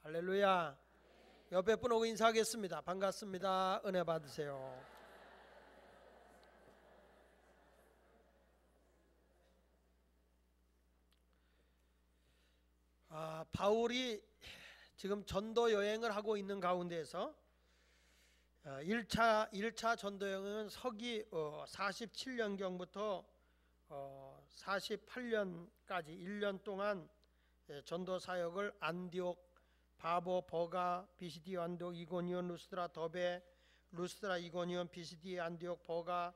할렐루야. 옆에 분 오고 인사하겠습니다. 반갑습니다. 은혜 받으세요. 바울이 지금 전도 여행을 하고 있는 가운데에서 1차 전도 여행은 서기 47년경부터 48년까지 1년 동안 전도 사역을 안디옥, 바보, 버가, 비시디, 안디옥, 이고니온, 루스드라, 더베, 루스드라, 이고니온, 비시디, 안디옥, 버가,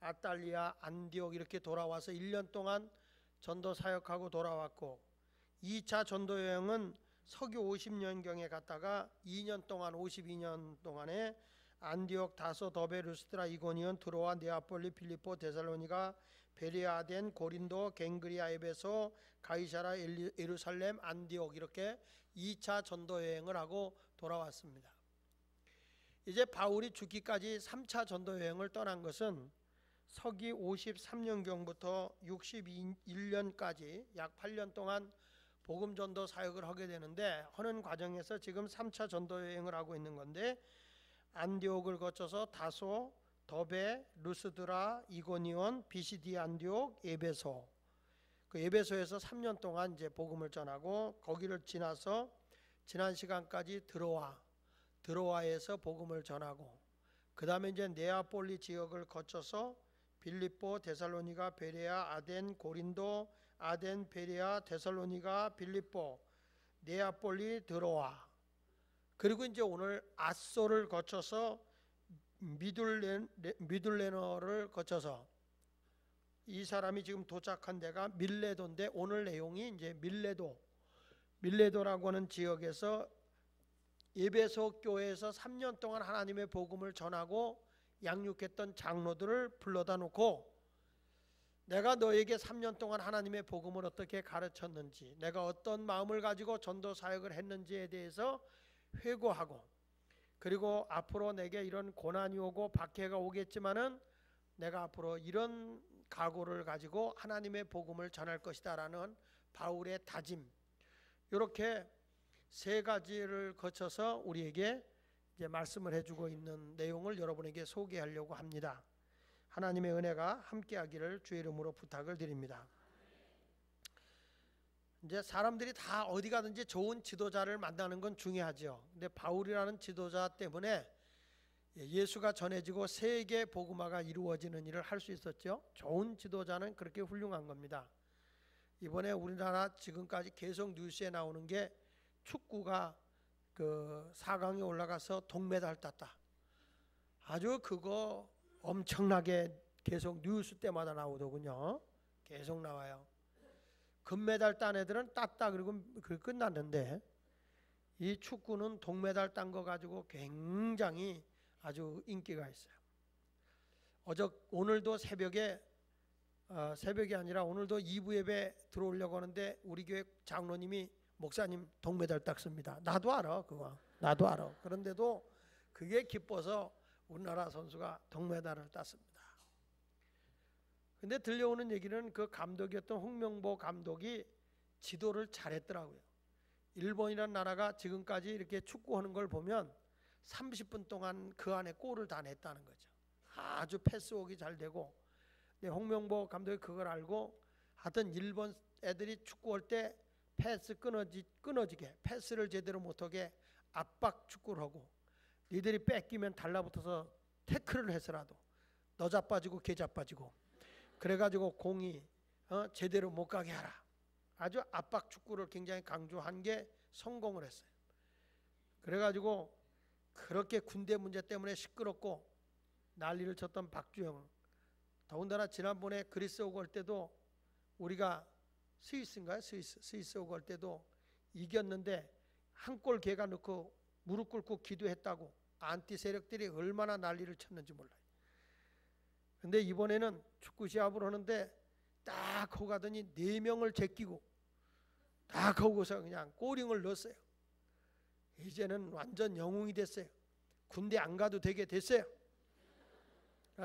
아탈리아, 안디옥 이렇게 돌아와서 1년 동안 전도 사역하고 돌아왔고, 2차 전도 여행은 서기 50년경에 갔다가 2년 동안 52년 동안에 안디옥, 다소, 더베, 루스드라, 이고니온, 드로아, 네아폴리, 필리포, 데살로니가, 베레아, 아덴, 고린도, 갱그리아, 에베소, 가이사라, 예루살렘, 안디옥 이렇게 2차 전도 여행을 하고 돌아왔습니다. 이제 바울이 죽기까지 3차 전도 여행을 떠난 것은 서기 53년경부터 61년까지 약 8년 동안 복음 전도 사역을 하게 되는데, 하는 과정에서 지금 3차 전도 여행을 하고 있는 건데, 안디옥을 거쳐서 다소, 더베, 루스드라, 이고니온, 비시디, 안디옥, 에베소. 그 에베소에서 3년 동안 이제 복음을 전하고, 거기를 지나서 지난 시간까지 드로아에서 복음을 전하고, 그 다음에 이제 네아폴리 지역을 거쳐서 빌립보, 데살로니가, 베레아, 아덴, 고린도, 아덴, 베레아, 데살로니가, 빌립보, 네아폴리, 드로아, 그리고 이제 오늘 아소를 거쳐서 미둘레너를 거쳐서 이 사람이 지금 도착한 데가 밀레도인데, 오늘 내용이 이제 밀레도라고 하는 지역에서 에베소 교회에서 3년 동안 하나님의 복음을 전하고 양육했던 장로들을 불러다 놓고, 내가 너에게 3년 동안 하나님의 복음을 어떻게 가르쳤는지, 내가 어떤 마음을 가지고 전도 사역을 했는지에 대해서 회고하고, 그리고 앞으로 내게 이런 고난이 오고 박해가 오겠지만은 내가 앞으로 이런 각오를 가지고 하나님의 복음을 전할 것이다 라는 바울의 다짐, 이렇게 세 가지를 거쳐서 우리에게 이제 말씀을 해주고 있는 내용을 여러분에게 소개하려고 합니다. 하나님의 은혜가 함께하기를 주의 이름으로 부탁을 드립니다. 이제 사람들이 다 어디 가든지 좋은 지도자를 만나는 건 중요하죠. 근데 바울이라는 지도자 때문에 예수가 전해지고 세계 복음화가 이루어지는 일을 할 수 있었죠. 좋은 지도자는 그렇게 훌륭한 겁니다. 이번에 우리나라 지금까지 계속 뉴스에 나오는 게 축구가 그 4강에 올라가서 동메달 땄다. 아주 그거 엄청나게 계속 뉴스 때마다 나오더군요. 계속 나와요. 금메달 딴 애들은 땄다 그리고 끝났는데, 이 축구는 동메달 딴 거 가지고 굉장히 아주 인기가 있어요. 오늘도 새벽이 아니라 오늘도 2부 예배 들어오려고 하는데 우리 교회 장로님이 목사님 동메달 땄습니다. 나도 알아 그거. 나도 알아. 그런데도 그게 기뻐서 우리나라 선수가 동메달을 땄습니다. 근데 들려오는 얘기는 그 감독이었던 홍명보 감독이 지도를 잘했더라고요. 일본이라는 나라가 지금까지 이렇게 축구하는 걸 보면 30분 동안 그 안에 골을 다 냈다는 거죠. 아주 패스웍이 잘 되고. 근데 홍명보 감독이 그걸 알고, 하여튼 일본 애들이 축구할 때 패스 끊어지게 패스를 제대로 못하게 압박 축구를 하고, 니들이 뺏기면 달라붙어서 태클을 해서라도 너 자빠지고 걔 자빠지고 그래가지고 공이 제대로 못 가게 하라. 아주 압박 축구를 굉장히 강조한 게 성공을 했어요. 그래가지고 그렇게 군대 문제 때문에 시끄럽고 난리를 쳤던 박주영, 더군다나 지난번에 그리스 오고 올 때도 우리가 스위스 오고 올 때도 이겼는데 한 골 걔가 넣고 무릎 꿇고 기도했다고 안티 세력들이 얼마나 난리를 쳤는지 몰라요. 근데 이번에는 축구 시합을 하는데 딱 하고 가더니 4명을 제끼고 딱 하고서 그냥 골링을 넣었어요. 이제는 완전 영웅이 됐어요. 군대 안 가도 되게 됐어요.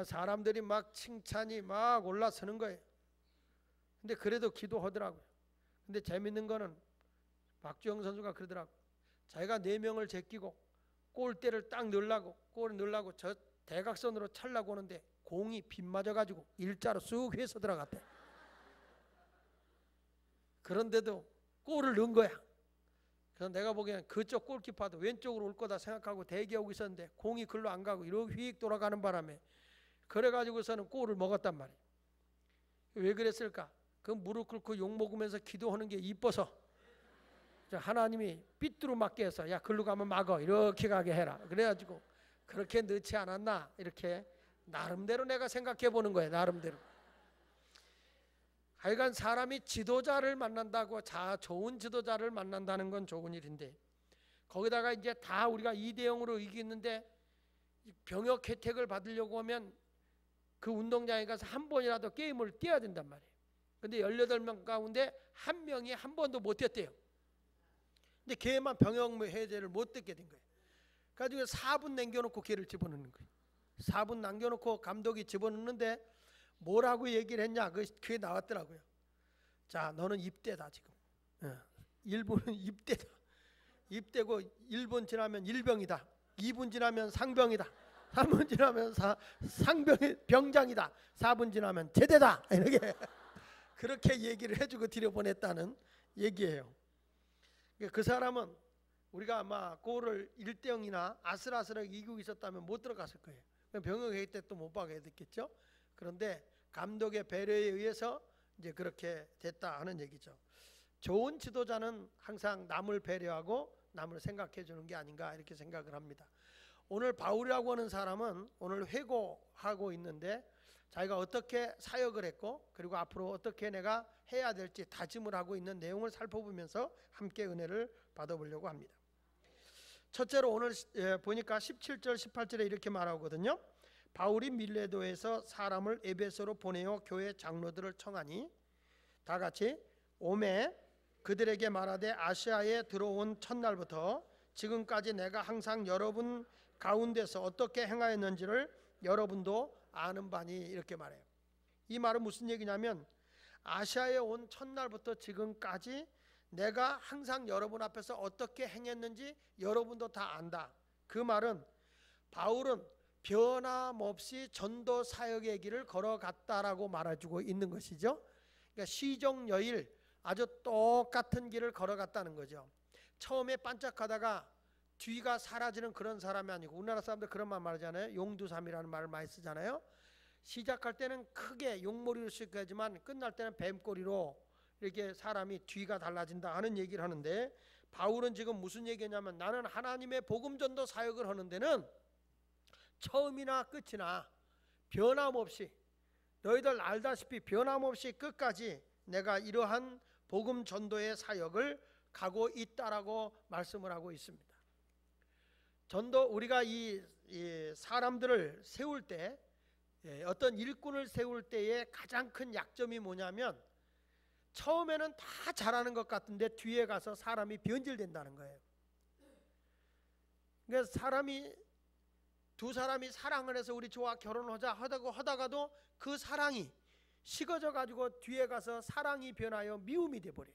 사람들이 막 칭찬이 막 올라서는 거예요. 근데 그래도 기도하더라고요. 근데 재밌는 거는 박주영 선수가 그러더라고요. 자기가 4명을 제끼고 골대를 딱 넣으려고 골을 넣으려고 저 대각선으로 찰려고 하는데 공이 빗 맞아가지고 일자로 쑥 해서 들어갔대. 그런데도 골을 넣은 거야. 그래서 내가 보기에는 그쪽 골키퍼도 왼쪽으로 올 거다 생각하고 대기하고 있었는데 공이 글로 안 가고 이렇게 휙 돌아가는 바람에 그래가지고서는 골을 먹었단 말이에요. 왜 그랬을까? 그 무릎 꿇고 욕 먹으면서 기도하는 게 이뻐서 하나님이 삐뚤어 맞게 해서 야 글로 가면 막어 이렇게 가게 해라 그래가지고 그렇게 넣지 않았나 이렇게 나름대로 내가 생각해 보는 거예요. 나름대로. 하여간 사람이 지도자를 만난다고 좋은 지도자를 만난다는 건 좋은 일인데 거기다가 이제 다 우리가 2대0으로 이기는데 병역 혜택을 받으려고 하면 그 운동장에 가서 한 번이라도 게임을 뛰어야 된단 말이에요. 근데 18명 가운데 한 명이 한 번도 못 뛰었대요. 근데 걔만 병역 해제를 못 듣게 된 거예요. 가지고 4분 남겨놓고 걔를 집어넣는 거예요. 4분 남겨놓고 감독이 집어넣는데 뭐라고 얘기를 했냐 그게 나왔더라고요. 자 너는 입대다 지금. 1분은 입대다. 입대고 1분 지나면 일병이다. 2분 지나면 상병이다. 3분 지나면 병장이다. 4분 지나면 제대다. 이렇게 그렇게 얘기를 해주고 들여보냈다는 얘기예요. 그 사람은 우리가 아마 골을 1대0이나 아슬아슬하게 이기고 있었다면 못 들어갔을 거예요. 병역회의 때 또 못 박아야 됐겠죠. 그런데 감독의 배려에 의해서 이제 그렇게 됐다 하는 얘기죠. 좋은 지도자는 항상 남을 배려하고 남을 생각해 주는 게 아닌가 이렇게 생각을 합니다. 오늘 바울이라고 하는 사람은 오늘 회고하고 있는데 자기가 어떻게 사역을 했고 그리고 앞으로 어떻게 내가 해야 될지 다짐을 하고 있는 내용을 살펴보면서 함께 은혜를 받아보려고 합니다. 첫째로 오늘 보니까 17절 18절에 이렇게 말하거든요. 바울이 밀레도에서 사람을 에베소로 보내어 교회 장로들을 청하니 다 같이 오매 그들에게 말하되 아시아에 들어온 첫날부터 지금까지 내가 항상 여러분 가운데서 어떻게 행하였는지를 여러분도 아는 바니 이렇게 말해요. 이 말은 무슨 얘기냐면 아시아에 온 첫날부터 지금까지 내가 항상 여러분 앞에서 어떻게 행했는지 여러분도 다 안다. 그 말은 바울은 변함없이 전도 사역의 길을 걸어갔다라고 말해주고 있는 것이죠. 그러니까 시종여일 아주 똑같은 길을 걸어갔다는 거죠. 처음에 반짝하다가 뒤가 사라지는 그런 사람이 아니고 우리나라 사람들 그런 말 말하잖아요. 용두삼이라는 말을 많이 쓰잖아요. 시작할 때는 크게 용머리로 시작하지만 끝날 때는 뱀꼬리로 이렇게 사람이 뒤가 달라진다 하는 얘기를 하는데 바울은 지금 무슨 얘기냐면 나는 하나님의 복음 전도 사역을 하는 데는 처음이나 끝이나 변함없이 너희들 알다시피 변함없이 끝까지 내가 이러한 복음 전도의 사역을 가고 있다라고 말씀을 하고 있습니다. 전도 우리가 이 사람들을 세울 때 어떤 일꾼을 세울 때의 가장 큰 약점이 뭐냐면 처음에는 다 잘하는 것 같은데 뒤에 가서 사람이 변질된다는 거예요. 그러니까 두 사람이 사랑을 해서 우리 좋아 결혼하자 하다가도 그 사랑이 식어져 가지고 뒤에 가서 사랑이 변하여 미움이 돼버려요.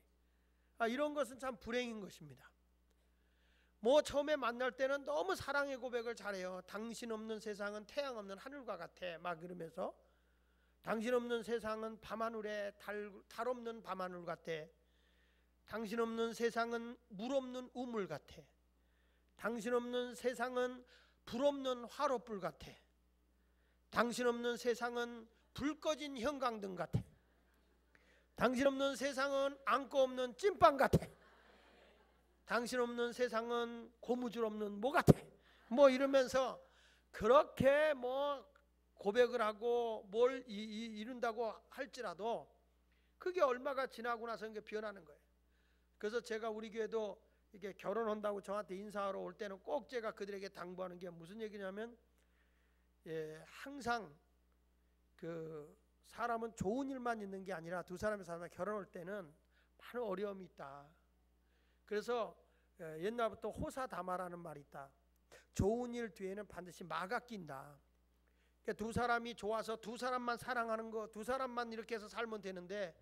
이런 것은 참 불행인 것입니다. 뭐 처음에 만날 때는 너무 사랑의 고백을 잘해요. 당신 없는 세상은 태양 없는 하늘과 같아 막 이러면서 당신 없는 세상은 밤하늘에 달 없는 밤하늘 같아. 당신 없는 세상은 물 없는 우물 같아. 당신 없는 세상은 불 없는 화롯불 같아. 당신 없는 세상은 불 꺼진 형광등 같아. 당신 없는 세상은 안고 없는 찐빵 같아. 당신 없는 세상은 고무줄 없는 뭐 같아. 뭐 이러면서 그렇게 뭐 고백을 하고 뭘 이룬다고 할지라도 그게 얼마가 지나고 나서 이게 변하는 거예요. 그래서 제가 우리 교회도 이게 결혼한다고 저한테 인사하러 올 때는 꼭 제가 그들에게 당부하는 게 무슨 얘기냐면 항상 그 사람은 좋은 일만 있는 게 아니라 두 사람이 결혼할 때는 많은 어려움이 있다. 그래서 옛날부터 호사다마라는 말이 있다. 좋은 일 뒤에는 반드시 마가 낀다. 그러니까 두 사람이 좋아서 두 사람만 사랑하는 거, 두 사람만 이렇게 해서 살면 되는데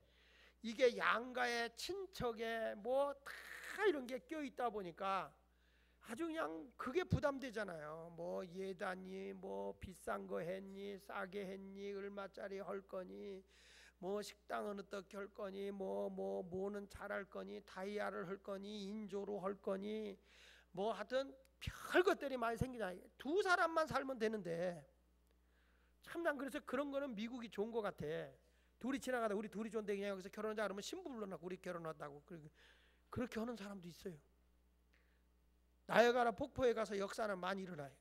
이게 양가의 친척에 뭐 다 이런 게 껴있다 보니까 아주 그냥 그게 부담되잖아요. 뭐 예단이 뭐 비싼 거 했니, 싸게 했니, 얼마짜리 할 거니, 뭐 식당은 어떻게 할 거니, 뭐는 잘할 거니, 다이아를 할 거니, 인조로 할 거니, 뭐 하여튼 별 것들이 많이 생기잖아요. 두 사람만 살면 되는데 참 난 그래서 그런 거는 미국이 좋은 것 같아. 둘이 지나가다 우리 둘이 좋은데 그냥 여기서 결혼하자 그러면 신부 불러놓고 우리 결혼한다고 그렇게 하는 사람도 있어요. 나이아가라 폭포에 가서 역사는 많이 일어나요.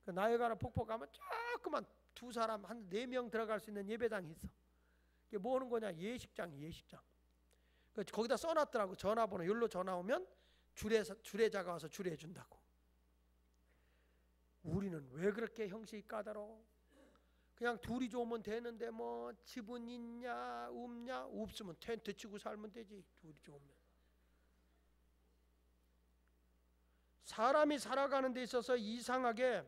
그 나이아가라 폭포 가면 조그만 두 사람 한 4명 들어갈 수 있는 예배당이 있어. 이게 뭐 하는 거냐? 예식장이 예식장. 거기다 써놨더라고. 전화번호. 여기로 전화 오면 주례자가 와서 주례해 준다고. 우리는 왜 그렇게 형식이 까다로워? 그냥 둘이 좋으면 되는데 뭐 집은 있냐 없냐, 없으면 텐트 치고 살면 되지. 둘이 좋으면. 사람이 살아가는 데 있어서 이상하게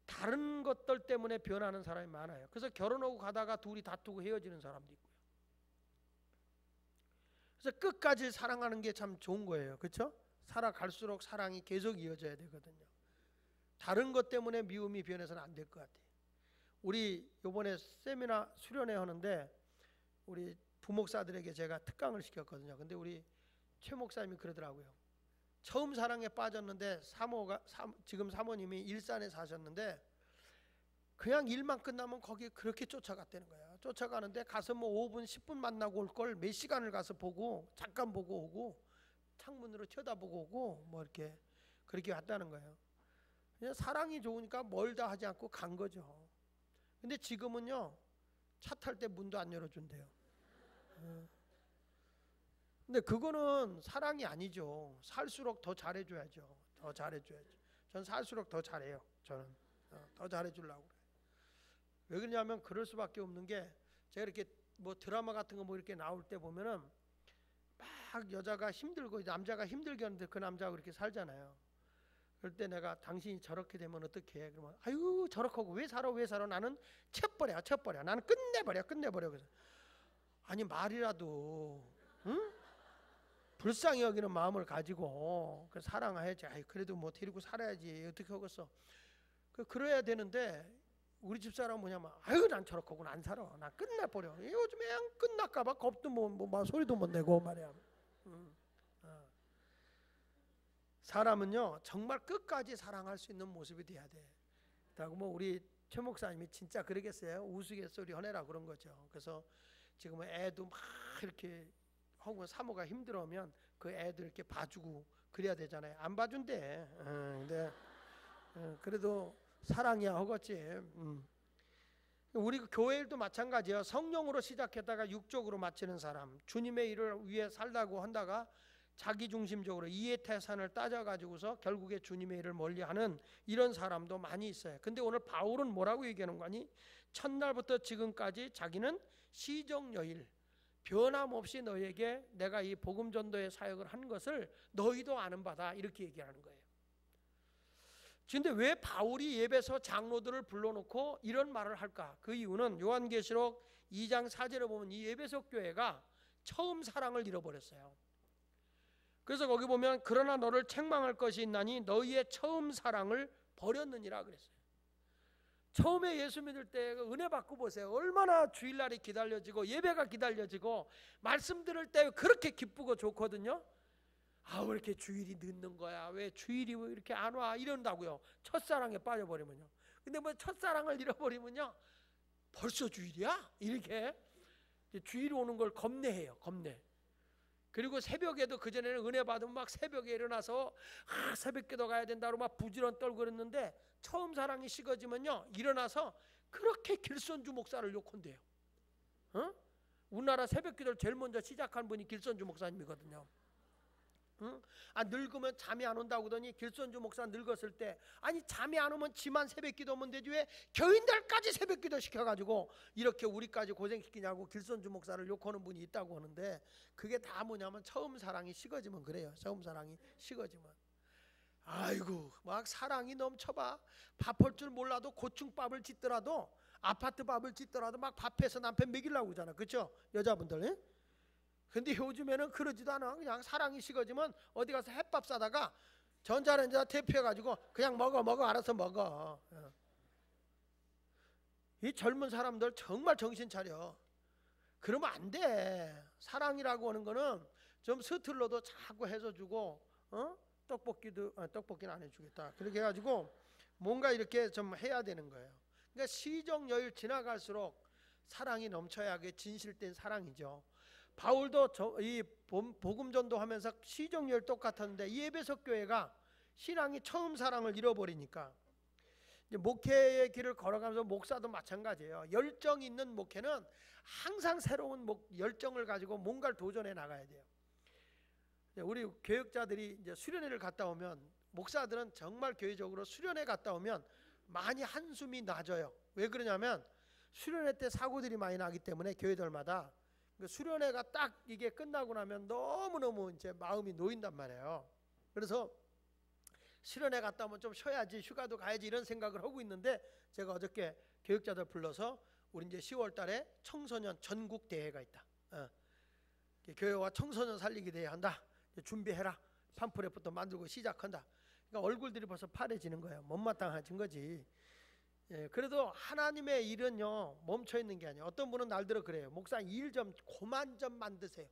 다른 것들 때문에 변하는 사람이 많아요. 그래서 결혼하고 가다가 둘이 다투고 헤어지는 사람도 있고요. 그래서 끝까지 사랑하는 게 참 좋은 거예요. 그렇죠? 살아갈수록 사랑이 계속 이어져야 되거든요. 다른 것 때문에 미움이 변해서는 안 될 것 같아요. 우리 이번에 세미나 수련회 하는데 우리 부목사들에게 제가 특강을 시켰거든요. 근데 우리 최 목사님이 그러더라고요. 처음 사랑에 빠졌는데 지금 사모님이 일산에 사셨는데 그냥 일만 끝나면 거기 그렇게 쫓아갔다는 거야. 쫓아가는데 가서 뭐 5분 10분 만나고 올 걸 몇 시간을 가서 보고 잠깐 보고 오고 창문으로 쳐다보고 오고 뭐 이렇게 그렇게 왔다는 거예요. 그냥 사랑이 좋으니까 멀다 하지 않고 간 거죠. 근데 지금은요 차 탈 때 문도 안 열어준대요. 근데 그거는 사랑이 아니죠. 살수록 더 잘해줘야죠. 더 잘해줘야죠. 전 살수록 더 잘해요. 저는 더 잘해주려고 그래요. 왜 그러냐면 그럴 수밖에 없는 게 제가 이렇게 뭐 드라마 같은 거 뭐 이렇게 나올 때 보면은 막 여자가 힘들고 남자가 힘들게 하는데 그 남자가 그렇게 살잖아요. 그럴 때 내가 당신이 저렇게 되면 어떻게 해? 그러면 아유 저렇게 하고 왜 살아 나는 쳐버려 나는 끝내버려 그래서 아니 말이라도 응? 불쌍히 여기는 마음을 가지고 사랑해야지. 아이 그래도 뭐 데리고 살아야지 어떻게 하겠어. 그래야 되는데 우리 집사람은 뭐냐면 아유 난 저렇게 하고는 안 살아. 나 끝내버려. 요즘에 그냥 끝날까봐 겁도 뭐 소리도 못 내고 말이야. 사람은요 정말 끝까지 사랑할 수 있는 모습이 돼야 돼. 그리고 뭐 우리 최 목사님이 진짜 그러겠어요. 우스갯소리 하내라 그런 거죠. 그래서 지금은 애도 막 이렇게 하고 사모가 힘들어하면 그 애들 이렇게 봐주고 그래야 되잖아요. 안 봐준대. 근데 그래도 사랑이야 하겠지. 우리 교회도 마찬가지예요. 성령으로 시작했다가 육적으로 마치는 사람, 주님의 일을 위해 살다고 한다가 자기중심적으로 이해태산을 따져가지고서 결국에 주님의 일을 멀리하는 이런 사람도 많이 있어요. 근데 오늘 바울은 뭐라고 얘기하는 거니? 첫날부터 지금까지 자기는 시정여일 변함없이 너에게 내가 이 복음 전도의 사역을 한 것을 너희도 아는 바다 이렇게 얘기하는 거예요. 그런데 왜 바울이 예배소 장로들을 불러놓고 이런 말을 할까? 그 이유는 요한계시록 2장 4절에 보면 이 예배소 교회가 처음 사랑을 잃어버렸어요. 그래서 거기 보면 그러나 너를 책망할 것이 있나니 너희의 처음 사랑을 버렸느니라 그랬어요. 처음에 예수 믿을 때 은혜 받고 보세요. 얼마나 주일날이 기다려지고 예배가 기다려지고 말씀 들을 때 그렇게 기쁘고 좋거든요. 왜 이렇게 주일이 늦는 거야? 왜 주일이 왜 이렇게 안 와? 이런다고요. 첫사랑에 빠져버리면요. 근데 뭐 첫사랑을 잃어버리면요 벌써 주일이야? 이렇게 주일이 오는 걸 겁내해요. 겁내. 그리고 새벽에도 그전에는 은혜 받으면 막 새벽에 일어나서 새벽기도 가야 된다고 막 부지런 떨고 그랬는데 처음 사랑이 식어지면요 일어나서 그렇게 길선주 목사를 욕한대요. 우리나라 새벽기도를 제일 먼저 시작한 분이 길선주 목사님이거든요. 늙으면 잠이 안 온다고 하더니 길선주 목사 늙었을 때 아니 잠이 안 오면 지만 새벽기도 오면 되지 왜 교인들까지 새벽기도 시켜가지고 이렇게 우리까지 고생시키냐고 길선주 목사를 욕하는 분이 있다고 하는데 그게 다 뭐냐면 처음 사랑이 식어지면 그래요. 처음 사랑이 식어지면 아이고 막 사랑이 넘쳐봐. 밥할 줄 몰라도 고층밥을 짓더라도 아파트 밥을 짓더라도 막 밥해서 남편 먹이려고 그러잖아. 그렇죠? 여자분들. 에? 근데 요즘에는 그러지도 않아. 그냥 사랑이 식어지면 어디 가서 햇밥 사다가 전자레인지에다 대표해가지고 그냥 먹어 알아서 먹어. 이 젊은 사람들 정말 정신 차려. 그러면 안 돼. 사랑이라고 하는 거는 좀 서툴러도 자꾸 해서 주고, 떡볶이는 안 해주겠다. 그렇게 해가지고 뭔가 이렇게 좀 해야 되는 거예요. 그러니까 시정 여일 지나갈수록 사랑이 넘쳐야 그게 진실된 사랑이죠. 바울도 이 복음 전도하면서 시정 여일 똑같았는데 이 에베소 교회가 신앙이 처음 사랑을 잃어버리니까 목회의 길을 걸어가면서 목사도 마찬가지예요. 열정 있는 목회는 항상 새로운 열정을 가지고 뭔가를 도전해 나가야 돼요. 우리 교역자들이 이제 수련회를 갔다 오면 목사들은 정말 교회적으로 수련회 갔다 오면 많이 한숨이 나져요. 왜 그러냐면 수련회 때 사고들이 많이 나기 때문에 교회들마다 수련회가 딱 이게 끝나고 나면 너무너무 이제 마음이 놓인단 말이에요. 그래서 수련회 갔다 오면 좀 쉬어야지, 휴가도 가야지 이런 생각을 하고 있는데 제가 어저께 교육자들 불러서 우리 이제 10월 달에 청소년 전국 대회가 있다. 교회와 청소년 살리기 대회 한다. 준비해라. 팜프렛부터 만들고 시작한다. 그러니까 얼굴들이 벌써 파래지는 거예요. 못마땅해진 거지. 그래도 하나님의 일은요 멈춰 있는 게 아니에요. 어떤 분은 날들어 그래요. 목사님 일 좀 고만 좀 만드세요.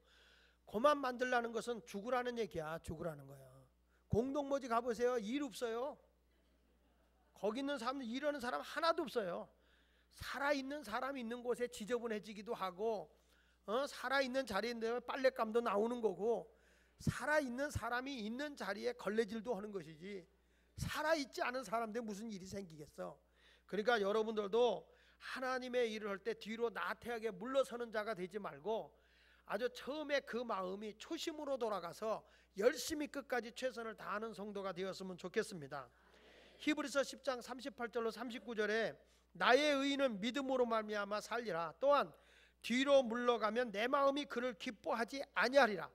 고만 만들라는 것은 죽으라는 얘기야. 죽으라는 거야. 공동모지 가보세요. 일 없어요. 거기 있는 사람들 일하는 사람 하나도 없어요. 살아있는 사람이 있는 곳에 지저분해지기도 하고 살아있는 자리인데 빨랫감도 나오는 거고 살아있는 사람이 있는 자리에 걸레질도 하는 것이지 살아있지 않은 사람한테 무슨 일이 생기겠어. 그러니까 여러분들도 하나님의 일을 할 때 뒤로 나태하게 물러서는 자가 되지 말고 아주 처음에 그 마음이 초심으로 돌아가서 열심히 끝까지 최선을 다하는 성도가 되었으면 좋겠습니다. 히브리서 10장 38절로 39절에 나의 의인은 믿음으로 말미암아 살리라. 또한 뒤로 물러가면 내 마음이 그를 기뻐하지 아니하리라.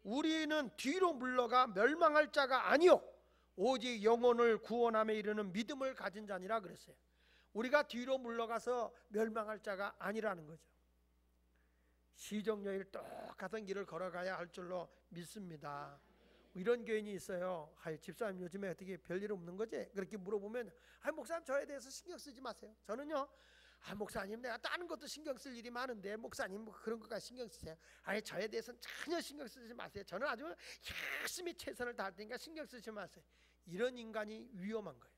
우리는 뒤로 물러가 멸망할 자가 아니요 오직 영혼을 구원함에 이르는 믿음을 가진 자니라 그랬어요. 우리가 뒤로 물러가서 멸망할 자가 아니라는 거죠. 시정여일 똑같은 길을 걸어가야 할 줄로 믿습니다. 이런 교인이 있어요. 집사님 요즘에 어떻게 별일 없는 거지? 그렇게 물어보면 목사님 저에 대해서 신경 쓰지 마세요. 저는요 목사님 내가 다른 것도 신경 쓸 일이 많은데 목사님 그런 것까지 신경 쓰세요. 저에 대해서는 전혀 신경 쓰지 마세요. 저는 아주 열심히 최선을 다할 테니까 신경 쓰지 마세요. 이런 인간이 위험한 거예요.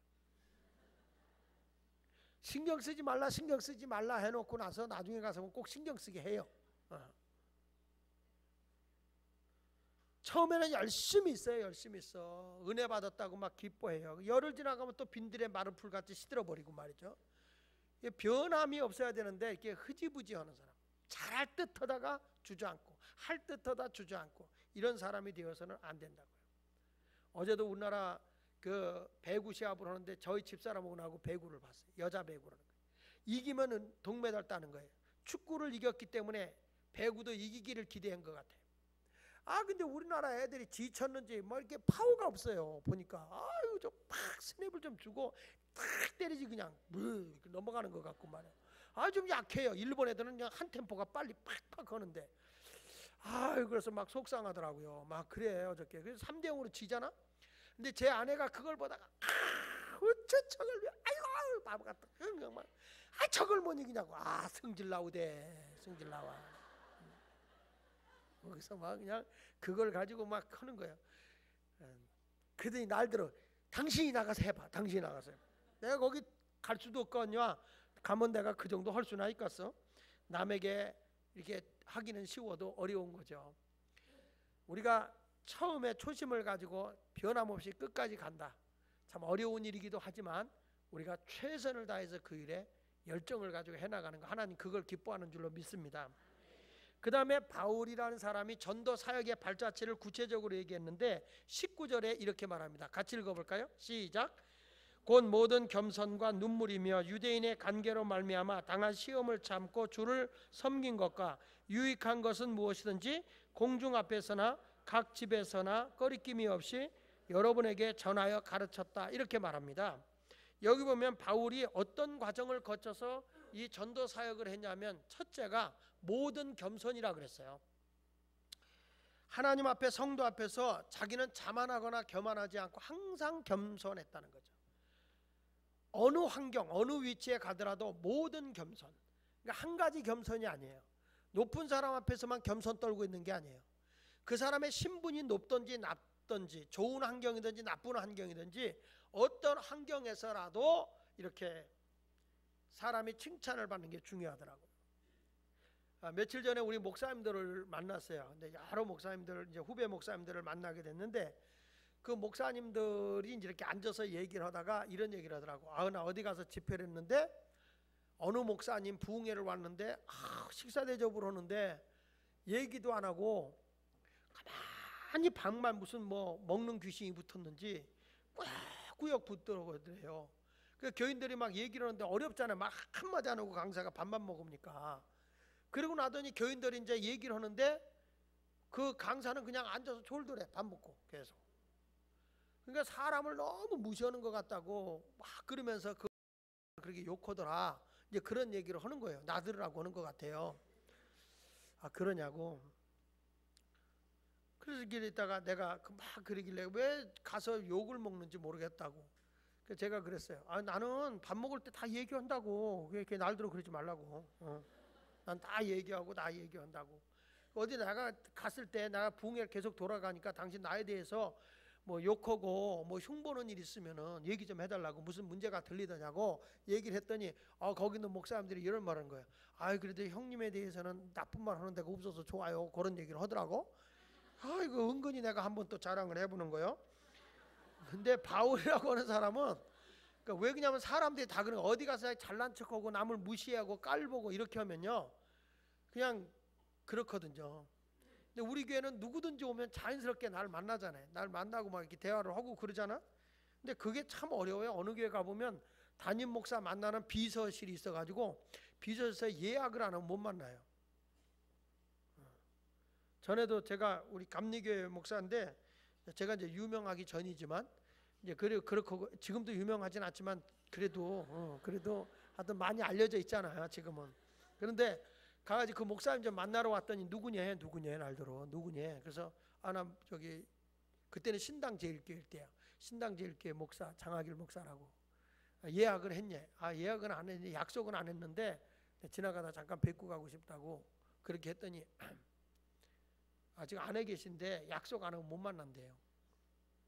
신경 쓰지 말라 해놓고 나서 나중에 가서 꼭 신경 쓰게 해요. 처음에는 열심히 있어요. 열심히 있어. 은혜 받았다고 막 기뻐해요. 열흘 지나가면 또 빈들에 마른 풀같이 시들어버리고 말이죠. 변함이 없어야 되는데 이렇게 흐지부지하는 사람, 잘할 듯하다가 주저앉고 할 듯하다 주저앉고 이런 사람이 되어서는 안 된다고요. 어제도 우리나라 그 배구 시합을 하는데 저희 집사람하고 나하고 배구를 봤어요. 여자 배구라는 거예요. 이기면은 동메달 따는 거예요. 축구를 이겼기 때문에 배구도 이기기를 기대한 것 같아요. 근데 우리나라 애들이 지쳤는지 뭐 이렇게 파워가 없어요. 보니까 좀 팍 스냅을 좀 주고 탁 때리지 그냥 이렇게 넘어가는 것 같고 말이에요. 좀 약해요. 일본 애들은 그냥 한 템포가 빨리 팍팍 하는데 그래서 막 속상하더라고요. 막 그래요 어저께. 그래서 3대0으로 지잖아. 근데 제 아내가 그걸 보다가 어째 저걸 아이고 바보 같다. 정말 저걸 못 이기냐고. 성질 나오대. 성질 나와. 거기서 막 그냥 그걸 가지고 막 하는 거예요. 그러더니 날들어 당신이 나가서 해봐. 당신이 나가서 해봐. 내가 거기 갈 수도 없거든요. 가면 내가 그 정도 할 수나 있겠어. 남에게 이렇게 하기는 쉬워도 어려운 거죠. 우리가 처음에 초심을 가지고 변함없이 끝까지 간다. 참 어려운 일이기도 하지만 우리가 최선을 다해서 그 일에 열정을 가지고 해나가는 거 하나님 그걸 기뻐하는 줄로 믿습니다. 그 다음에 바울이라는 사람이 전도 사역의 발자취를 구체적으로 얘기했는데 19절에 이렇게 말합니다. 같이 읽어볼까요? 시작. 곧 모든 겸손과 눈물이며 유대인의 관계로 말미암아 당한 시험을 참고 주를 섬긴 것과 유익한 것은 무엇이든지 공중 앞에서나 각 집에서나 꺼리낌이 없이 여러분에게 전하여 가르쳤다. 이렇게 말합니다. 여기 보면 바울이 어떤 과정을 거쳐서 이 전도 사역을 했냐면 첫째가 모든 겸손이라 그랬어요. 하나님 앞에 성도 앞에서 자기는 자만하거나 교만하지 않고 항상 겸손했다는 거죠. 어느 환경, 어느 위치에 가더라도 모든 겸손. 그러니까 한 가지 겸손이 아니에요. 높은 사람 앞에서만 겸손 떨고 있는 게 아니에요. 그 사람의 신분이 높든지 낮든지 좋은 환경이든지 나쁜 환경이든지 어떤 환경에서라도 이렇게 사람이 칭찬을 받는 게 중요하더라고요. 며칠 전에 우리 목사님들을 만났어요. 근데 여러 목사님들, 이제 후배 목사님들을 만나게 됐는데 그 목사님들이 이제 이렇게 앉아서 얘기를 하다가 이런 얘기를 하더라고. 나 어디 가서 집회를 했는데 어느 목사님 부흥회를 왔는데 식사 대접을 하는데 얘기도 안 하고 가만히 방만 무슨 뭐 먹는 귀신이 붙었는지 꾸역꾸역 붙더라고요. 그 교인들이 막 얘기를 하는데 어렵잖아요. 막 한마디 안 하고 강사가 밥만 먹으니까. 그러고 나더니 교인들이 이제 얘기를 하는데 그 강사는 그냥 앉아서 졸더래. 밥 먹고 계속. 그러니까 사람을 너무 무시하는 것 같다고 막 그러면서 그렇게 욕하더라. 이제 그런 얘기를 하는 거예요. 나들으라고 하는 것 같아요. 그러냐고. 그래서 길에 있다가 내가 막 그러길래 왜 가서 욕을 먹는지 모르겠다고. 그래서 제가 그랬어요. 나는 밥 먹을 때 다 얘기한다고. 그렇게 날들어 그러지 말라고. 난 다 얘기한다고. 어디 내가 갔을 때 내가 부흥회를 계속 돌아가니까 당신 나에 대해서 뭐 욕하고 뭐 흉보는 일 있으면은 얘기 좀 해달라고, 무슨 문제가 들리더냐고 얘기를 했더니 거기 있는 목사님들이 이런 말하는 거예요. 그래도 형님에 대해서는 나쁜 말 하는 데가 없어서 좋아요. 그런 얘기를 하더라고. 이거 은근히 내가 한번 또 자랑을 해보는 거예요. 근데 바울이라고 하는 사람은 그러니까 왜 그러냐면 사람들이 다 그런 어디 가서 잘난 척하고 남을 무시하고 깔보고 이렇게 하면요 그냥 그렇거든요. 근데 우리 교회는 누구든지 오면 자연스럽게 날 만나잖아요. 날 만나고 막 이렇게 대화를 하고 그러잖아. 근데 그게 참 어려워요. 어느 교회 가보면 담임 목사 만나는 비서실이 있어가지고 비서실에서 예약을 안 하면 못 만나요. 전에도 제가 우리 감리교회 목사인데 제가 이제 유명하기 전이지만 이제 그렇고 지금도 유명하진 않지만 그래도 하여튼 많이 알려져 있잖아요. 지금은. 그런데 가가지고 그 목사님 좀 만나러 왔더니 누구냐 날더러 누구냐. 그래서 나 저기 그때는 신당제일교회 때야. 신당제일교회 목사 장하길 목사라고. 예약을 했냐. 예약은 안 했는데 약속은 안 했는데 지나가다 잠깐 뵙고 가고 싶다고 그렇게 했더니 아직 안에 계신데 약속 안 하면 못 만난대요.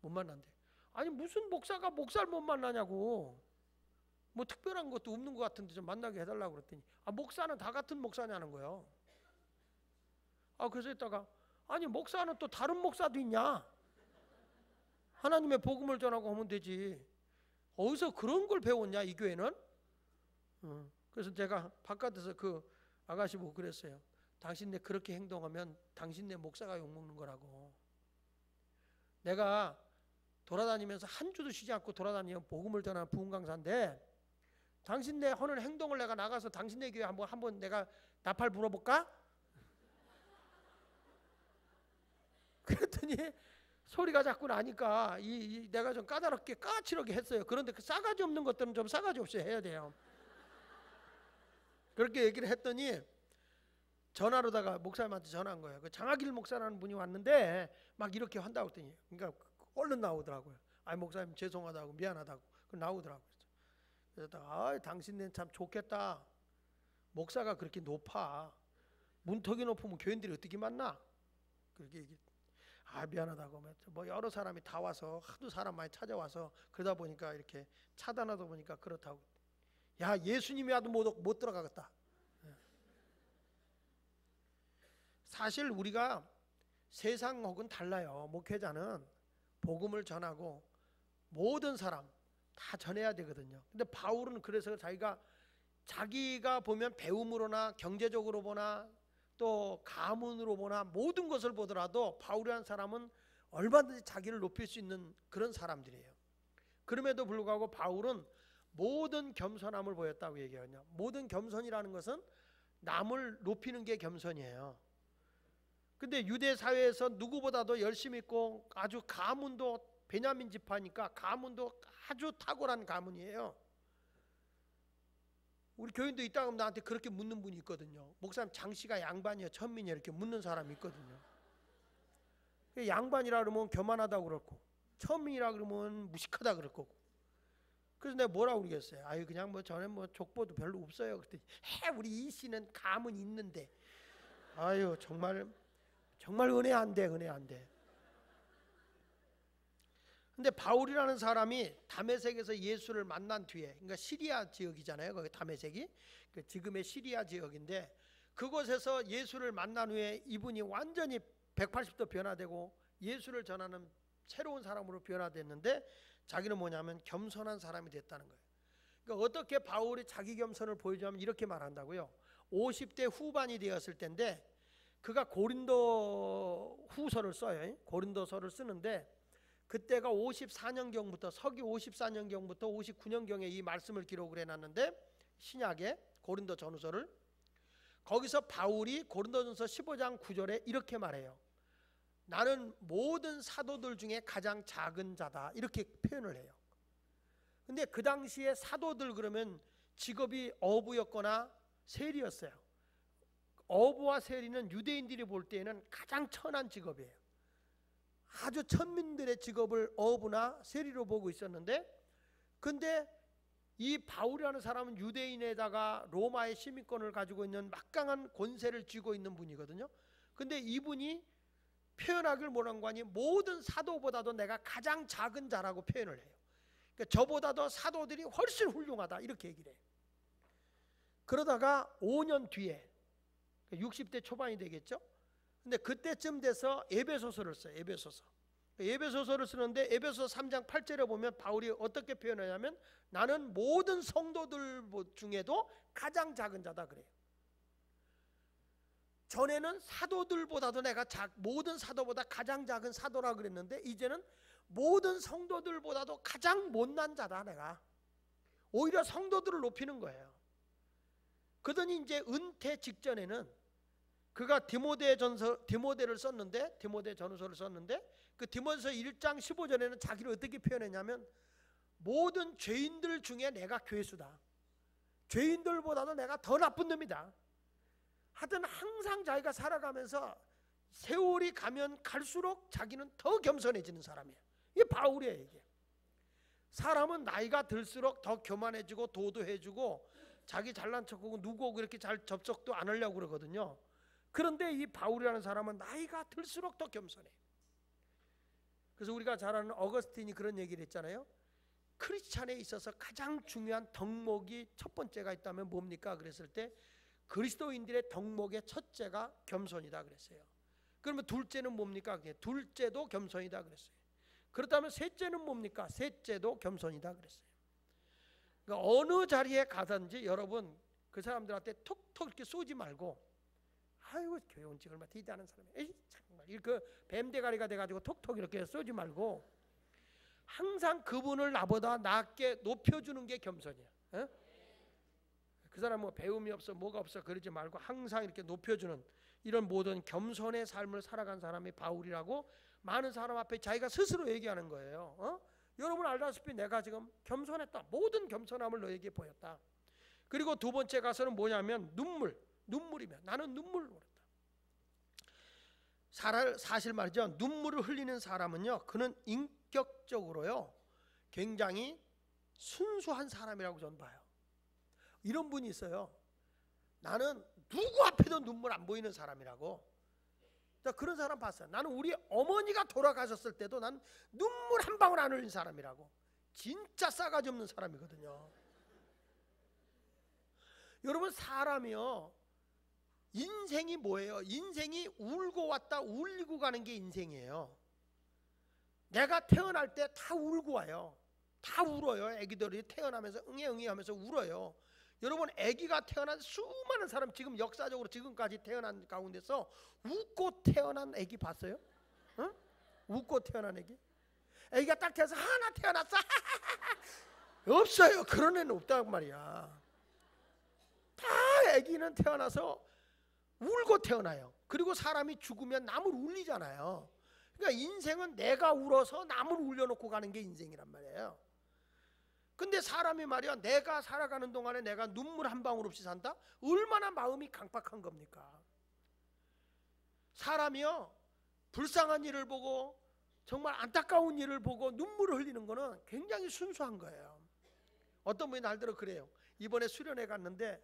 못 만난대. 아니 무슨 목사가 목사를 못 만나냐고. 뭐 특별한 것도 없는 것 같은데 좀 만나게 해달라고 그랬더니 목사는 다 같은 목사냐는 거예요. 그래서 이따가 아니 목사는 또 다른 목사도 있냐. 하나님의 복음을 전하고 하면 되지. 어디서 그런 걸 배웠냐 이 교회는. 그래서 제가 바깥에서 그 아가씨 보고 그랬어요. 당신네 그렇게 행동하면 당신네 목사가 욕먹는 거라고. 내가 돌아다니면서 한 주도 쉬지 않고 돌아다니면 복음을 전하는 부흥 강사인데 당신네 하는 행동을 내가 나가서 당신네 교회 한번 내가 나팔 불어볼까? 그랬더니 소리가 자꾸 나니까 내가 좀 까다롭게 까칠하게 했어요. 그런데 그 싸가지 없는 것들은 좀 싸가지 없이 해야 돼요. 그렇게 얘기를 했더니 전화로다가 목사님한테 전화한 거예요. 그 장하길 목사라는 분이 왔는데 막 이렇게 한다고 했더니 그러니까 얼른 나오더라고요. 목사님 죄송하다고 미안하다고 나오더라고요. 그래서 당신네 참 좋겠다. 목사가 그렇게 높아. 문턱이 높으면 교인들이 어떻게 만나? 그렇게 얘기. 미안하다고. 뭐 여러 사람이 다 와서 하도 사람 많이 찾아와서 그러다 보니까 이렇게 차단하다 보니까 그렇다고. 야 예수님이 와도 못 들어가겠다. 사실 우리가 세상하고는 달라요. 목회자는 복음을 전하고 모든 사람 다 전해야 되거든요. 근데 바울은 그래서 자기가 보면 배움으로나 경제적으로 보나 또 가문으로 보나 모든 것을 보더라도 바울이라는 사람은 얼마든지 자기를 높일 수 있는 그런 사람들이에요. 그럼에도 불구하고 바울은 모든 겸손함을 보였다고 얘기하거든요. 모든 겸손이라는 것은 남을 높이는 게 겸손이에요. 근데 유대 사회에서 누구보다도 열심히 있고 아주 가문도 베냐민 지파니까 가문도 아주 탁월한 가문이에요. 우리 교인도 있다 그러면 나한테 그렇게 묻는 분이 있거든요. 목사님 장씨가 양반이에요 천민이에요 이렇게 묻는 사람이 있거든요. 양반이라 그러면 교만하다고 그렇고 처음이라 그러면 무식하다 그럴 거고. 그래서 내가 뭐라고 그러겠어요? 아유 그냥 뭐 저는 뭐 족보도 별로 없어요. 그랬더니 우리 이 씨는 감은 있는데 아유 정말 은혜 안 돼, 은혜 안 돼. 근데 바울이라는 사람이 다메섹에서 예수를 만난 뒤에, 그러니까 시리아 지역이잖아요. 거기 다메섹이 지금의 시리아 지역인데, 그곳에서 예수를 만난 후에 이분이 완전히 180도 변화되고 예수를 전하는 새로운 사람으로 변화됐는데, 자기는 뭐냐면 겸손한 사람이 됐다는 거예요. 그러니까 어떻게 바울이 자기 겸손을 보여주냐면 이렇게 말한다고요. 50대 후반이 되었을 때인데 그가 고린도 후서를 써요. 고린도서를 쓰는데 그때가 54년경부터 서기 54년경부터 59년경에 이 말씀을 기록을 해놨는데, 신약에 고린도 전후서를, 거기서 바울이 고린도전서 15장 9절에 이렇게 말해요. 나는 모든 사도들 중에 가장 작은 자다, 이렇게 표현을 해요. 근데 그 당시에 사도들 그러면 직업이 어부였거나 세리였어요. 어부와 세리는 유대인들이 볼 때에는 가장 천한 직업이에요. 아주 천민들의 직업을 어부나 세리로 보고 있었는데, 근데 이 바울이라는 사람은 유대인에다가 로마의 시민권을 가지고 있는 막강한 권세를 쥐고 있는 분이거든요. 근데 이분이 표현하길 뭐라는 거니, 모든 사도보다도 내가 가장 작은 자라고 표현을 해요. 그러니까 저보다도 사도들이 훨씬 훌륭하다, 이렇게 얘기를 해요. 그러다가 5년 뒤에 60대 초반이 되겠죠. 근데 그때쯤 돼서 에베소서를 써요. 에베소서를 쓰는데 에베소서 3장 8절에 보면 바울이 어떻게 표현하냐면 나는 모든 성도들 중에도 가장 작은 자다 그래요. 전에는 사도들보다도 내가 모든 사도보다 가장 작은 사도라 그랬는데, 이제는 모든 성도들보다도 가장 못난 자다 내가. 오히려 성도들을 높이는 거예요. 그러더니 이제 은퇴 직전에는 그가 디모데를 썼는데, 디모데 전후서를 썼는데, 그 디모데서 1장 15절에는 자기를 어떻게 표현했냐면 모든 죄인들 중에 내가 괴수다. 죄인들보다도 내가 더 나쁜 놈이다. 하여튼 항상 자기가 살아가면서 세월이 가면 갈수록 자기는 더 겸손해지는 사람이에요. 이게 바울이에요. 이게 사람은 나이가 들수록 더 교만해지고 도도해지고 자기 잘난 척하고 누구하고 그렇게 잘 접촉도 안 하려고 그러거든요. 그런데 이 바울이라는 사람은 나이가 들수록 더 겸손해. 그래서 우리가 잘 아는 어거스틴이 그런 얘기를 했잖아요. 크리스찬에 있어서 가장 중요한 덕목이 첫 번째가 있다면 뭡니까? 그랬을 때 그리스도인들의 덕목의 첫째가 겸손이다 그랬어요. 그러면 둘째는 뭡니까? 둘째도 겸손이다 그랬어요. 그렇다면 셋째는 뭡니까? 셋째도 겸손이다 그랬어요. 그러니까 어느 자리에 가든지 여러분 그 사람들한테 톡톡 이렇게 쏘지 말고, 아이고 교회 온 지 얼마 되지 않은 사람이, 에이 정말 이렇게 뱀대가리가 돼가지고 톡톡 이렇게 쏘지 말고 항상 그분을 나보다 낮게 높여주는 게 겸손이야. 에? 그 사람 뭐 배움이 없어 뭐가 없어 그러지 말고 항상 이렇게 높여주는 이런 모든 겸손의 삶을 살아간 사람이 바울이라고 많은 사람 앞에 자기가 스스로 얘기하는 거예요. 여러분 알다시피 내가 지금 겸손했다. 모든 겸손함을 너에게 보였다. 그리고 두 번째 가서는 뭐냐면 눈물이면 나는 눈물을 흘렸다. 사실 말이죠. 눈물을 흘리는 사람은요, 그는 인격적으로요 굉장히 순수한 사람이라고 저는 봐요. 이런 분이 있어요. 나는 누구 앞에도 눈물 안 보이는 사람이라고. 그런 사람 봤어요. 나는 우리 어머니가 돌아가셨을 때도 난 눈물 한 방울 안 흘린 사람이라고. 진짜 싸가지 없는 사람이거든요. 여러분 사람이요, 인생이 뭐예요? 인생이 울고 왔다 울리고 가는 게 인생이에요. 내가 태어날 때 다 울고 와요. 다 울어요. 애기들이 태어나면서 응애 하면서 울어요. 여러분 아기가 태어난 수많은 사람, 지금 역사적으로 지금까지 태어난 가운데서 웃고 태어난 아기 봤어요? 응? 웃고 태어난 아기? 아기가 딱 태어나서 하나 태어났어 없어요. 그런 애는 없단 말이야. 다 아기는 태어나서 울고 태어나요. 그리고 사람이 죽으면 남을 울리잖아요. 그러니까 인생은 내가 울어서 남을 울려놓고 가는 게 인생이란 말이에요. 근데 사람이 말이야, 내가 살아가는 동안에 내가 눈물 한 방울 없이 산다? 얼마나 마음이 강팍한 겁니까? 사람이요, 불쌍한 일을 보고 정말 안타까운 일을 보고 눈물을 흘리는 거는 굉장히 순수한 거예요. 어떤 분이 날들어 그래요. 이번에 수련회 갔는데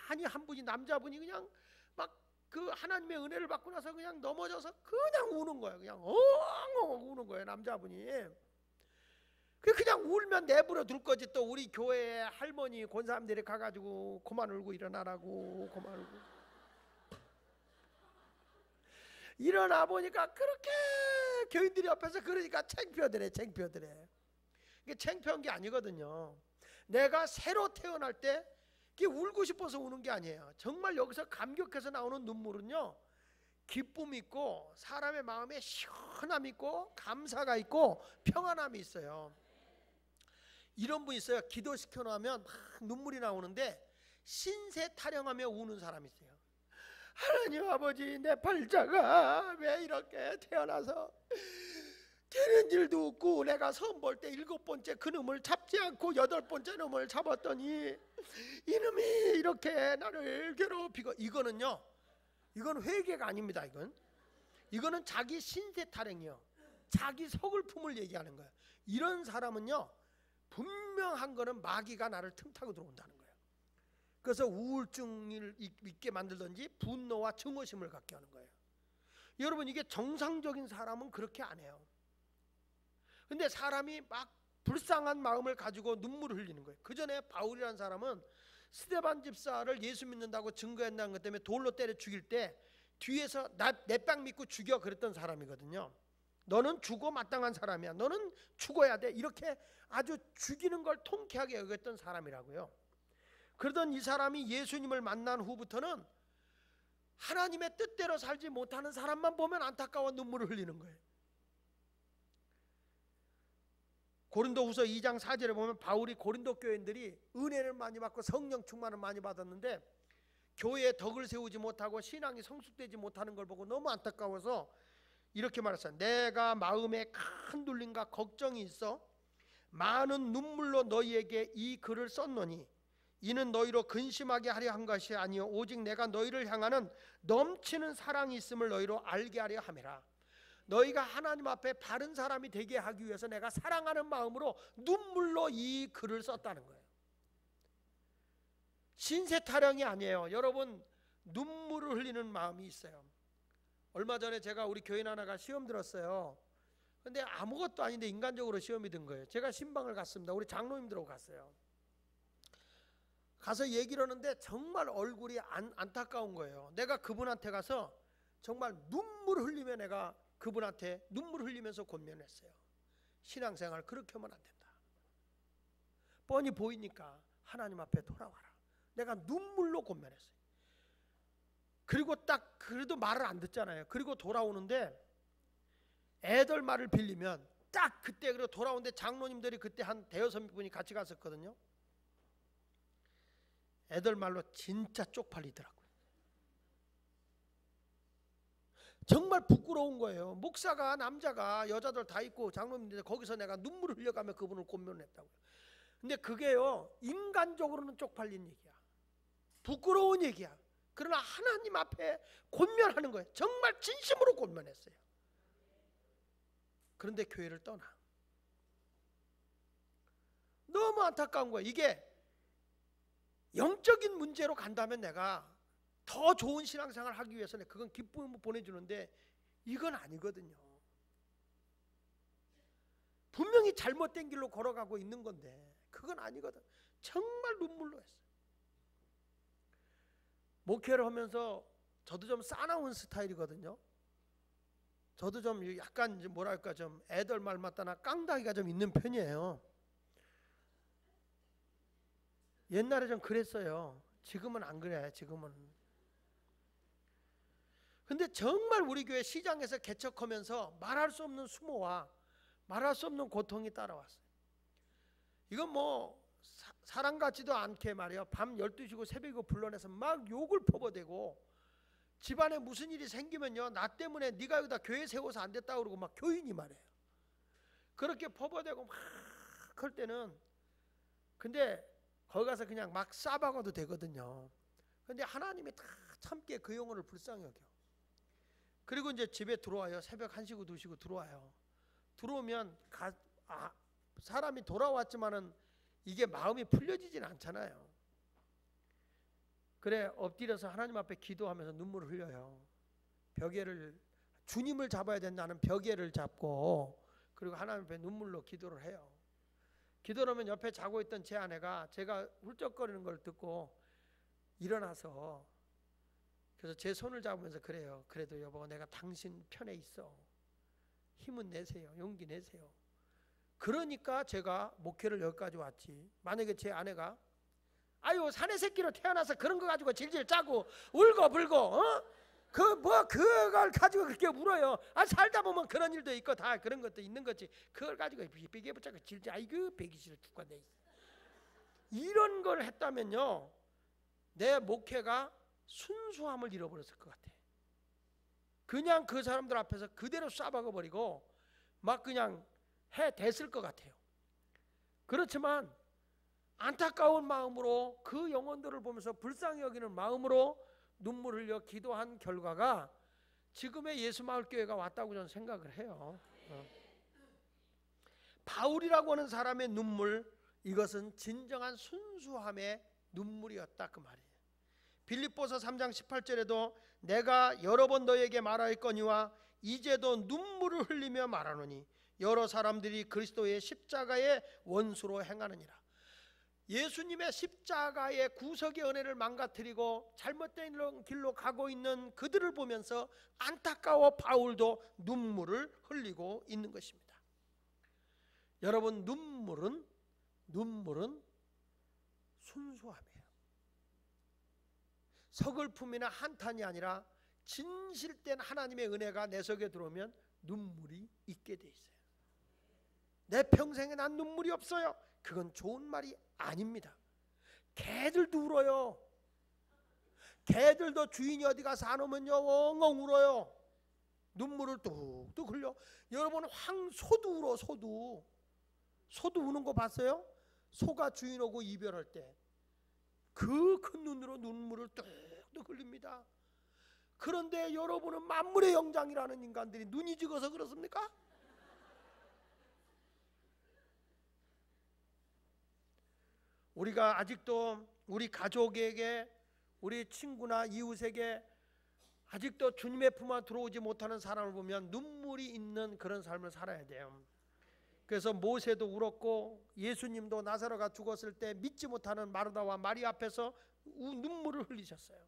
많이 한 분이 남자분이 그냥 막 그 하나님의 은혜를 받고 나서 그냥 넘어져서 그냥 우는 거예요. 그냥 엉엉 우는 거예요, 남자분이. 그냥 울면 내버려 둘 거지. 또 우리 교회에 할머니 권사님들이 가가지고 그만 울고 일어나라고, 그만 울고. 일어나 보니까 그렇게 교인들이 옆에서 그러니까 창피하더래. 이게 창피한 게 아니거든요. 내가 새로 태어날 때 그게 울고 싶어서 우는 게 아니에요. 정말 여기서 감격해서 나오는 눈물은요, 기쁨 있고 사람의 마음에 시원함 있고 감사가 있고 평안함이 있어요. 이런 분 있어요. 기도시켜 놓으면 막 눈물이 나오는데 신세 타령하며 우는 사람이 있어요. 하나님 아버지, 내 팔자가 왜 이렇게 태어나서 되는 일도 없고, 내가 처음 볼 때 7번째 그놈을 잡지 않고 8번째 놈을 잡았더니 이놈이 이렇게 나를 괴롭히고. 이거는요, 이건 회개가 아닙니다. 이거는 자기 신세 타령이요, 자기 서글픔을 얘기하는 거예요. 이런 사람은요, 분명한 거는 마귀가 나를 틈타고 들어온다는 거예요. 그래서 우울증을 있게 만들든지 분노와 증오심을 갖게 하는 거예요. 여러분, 이게 정상적인 사람은 그렇게 안 해요. 근데 사람이 막 불쌍한 마음을 가지고 눈물을 흘리는 거예요. 그 전에 바울이라는 사람은 스데반 집사를 예수 믿는다고 증거했다는 것 때문에 돌로 때려 죽일 때 뒤에서 내 뺨 믿고 죽여 그랬던 사람이거든요. 너는 죽어 마땅한 사람이야, 너는 죽어야 돼, 이렇게 아주 죽이는 걸 통쾌하게 여겼던 사람이라고요. 그러던 이 사람이 예수님을 만난 후부터는 하나님의 뜻대로 살지 못하는 사람만 보면 안타까워 눈물을 흘리는 거예요. 고린도후서 2장 4절에 보면 바울이 고린도 교인들이 은혜를 많이 받고 성령 충만을 많이 받았는데 교회에 덕을 세우지 못하고 신앙이 성숙되지 못하는 걸 보고 너무 안타까워서 이렇게 말했어요. 내가 마음에 큰 눌림과 걱정이 있어 많은 눈물로 너희에게 이 글을 썼노니 이는 너희로 근심하게 하려 한 것이 아니요 오직 내가 너희를 향하는 넘치는 사랑이 있음을 너희로 알게 하려 함이라. 너희가 하나님 앞에 바른 사람이 되게 하기 위해서 내가 사랑하는 마음으로 눈물로 이 글을 썼다는 거예요. 신세 타령이 아니에요. 여러분, 눈물을 흘리는 마음이 있어요. 얼마 전에 제가 우리 교인 하나가 시험 들었어요. 근데 아무것도 아닌데 인간적으로 시험이 든 거예요. 제가 신방을 갔습니다. 우리 장로님들하고 갔어요. 가서 얘기를 하는데 정말 얼굴이 안타까운 거예요. 내가 그분한테 가서 정말 눈물을 흘리며 내가 그분한테 눈물 흘리면서 권면했어요. 신앙생활 그렇게 하면 안 된다. 뻔히 보이니까 하나님 앞에 돌아와라. 내가 눈물로 권면했어요. 그리고 딱 그래도 말을 안 듣잖아요. 그리고 돌아오는데 애들 말을 빌리면 딱 그때 그리고 돌아오는데 장로님들이 그때 한 5-6분이 같이 갔었거든요. 애들 말로 진짜 쪽팔리더라고요. 정말 부끄러운 거예요. 목사가 남자가 여자들 다 있고 장로님들 거기서 내가 눈물을 흘려가며 그분을 권면했다고요. 근데 그게요, 인간적으로는 쪽팔린 얘기야, 부끄러운 얘기야. 그러나 하나님 앞에 권면하는 거예요. 정말 진심으로 권면했어요. 그런데 교회를 떠나. 너무 안타까운 거예요. 이게 영적인 문제로 간다면 내가 더 좋은 신앙생활을 하기 위해서는 그건 기쁨을 보내주는데 이건 아니거든요. 분명히 잘못된 길로 걸어가고 있는 건데 그건 아니거든. 정말 눈물로 했어요. 목회를 하면서 저도 좀 싸나운 스타일이거든요. 저도 좀 약간 뭐랄까 좀 애들 말 맞다나 깡다기가 좀 있는 편이에요. 옛날에 좀 그랬어요. 지금은 안 그래. 지금은. 근데 정말 우리 교회 시장에서 개척하면서 말할 수 없는 수모와 말할 수 없는 고통이 따라왔어요. 이건 뭐 사람 같지도 않게 말이야. 밤 12시고 새벽이고 불러내서 막 욕을 퍼부어대고 집안에 무슨 일이 생기면요, 나 때문에 네가 여기다 교회 세워서 안 됐다고 그러고 막 교인이 말해요. 그렇게 퍼부어대고 막 할 때는 근데 거기 가서 그냥 막 싸박아도 되거든요. 근데 하나님이 다 참게 그 영혼을 불쌍히 여겨. 그리고 이제 집에 들어와요. 새벽 1시고 2시고 들어와요. 들어오면 사람이 돌아왔지만은 이게 마음이 풀려지진 않잖아요. 그래 엎드려서 하나님 앞에 기도하면서 눈물을 흘려요. 벽에를 주님을 잡아야 된다는 벽에를 잡고 그리고 하나님 앞에 눈물로 기도를 해요. 기도를 하면 옆에 자고 있던 제 아내가 제가 훌쩍거리는 걸 듣고 일어나서 그래서 제 손을 잡으면서 그래요. 그래도 여보 내가 당신 편에 있어. 힘은 내세요. 용기 내세요. 그러니까 제가 목회를 여기까지 왔지. 만약에 제 아내가 아유 사내 새끼로 태어나서 그런 거 가지고 질질 짜고 울고 불고 그걸 가지고 그렇게 울어요. 살다 보면 그런 일도 있고 다 그런 것도 있는 거지. 그걸 가지고 비비게 붙잡고 질질 아이고 배기 싫어 죽겠네. 이런 걸 했다면요 내 목회가 순수함을 잃어버렸을 것 같아. 그냥 그 사람들 앞에서 그대로 쏴박아 버리고 막 그냥 됐을 것 같아요. 그렇지만 안타까운 마음으로 그 영혼들을 보면서 불쌍히 여기는 마음으로 눈물을 흘려 기도한 결과가 지금의 예수마을교회가 왔다고 저는 생각을 해요. 바울이라고 하는 사람의 눈물, 이것은 진정한 순수함의 눈물이었다 그 말이에요. 빌립보서 3장 18절에도 내가 여러 번 너에게 말하였거니와 이제도 눈물을 흘리며 말하노니 여러 사람들이 그리스도의 십자가의 원수로 행하느니라. 예수님의 십자가의 구속의 은혜를 망가뜨리고 잘못된 길로 가고 있는 그들을 보면서 안타까워 바울도 눈물을 흘리고 있는 것입니다. 여러분 눈물은 순수함이에요. 서글픔이나 한탄이 아니라 진실된 하나님의 은혜가 내 속에 들어오면 눈물이 있게 돼 있어요. 내 평생에 난 눈물이 없어요. 그건 좋은 말이 아닙니다. 개들도 울어요. 개들도 주인이 어디 가서 안 오면요 엉엉 울어요. 눈물을 뚝뚝 흘려. 여러분 소도 울어. 소도 우는 거 봤어요? 소가 주인하고 이별할 때 그 큰 눈으로 눈물을 뚝뚝 흘립니다. 그런데 여러분은 만물의 영장이라는 인간들이 눈이 적어서 그렇습니까? 우리가 아직도 우리 가족에게 우리 친구나 이웃에게 아직도 주님의 품 안에 들어오지 못하는 사람을 보면 눈물이 있는 그런 삶을 살아야 돼요. 그래서 모세도 울었고 예수님도 나사로가 죽었을 때 믿지 못하는 마르다와 마리 앞에서 눈물을 흘리셨어요.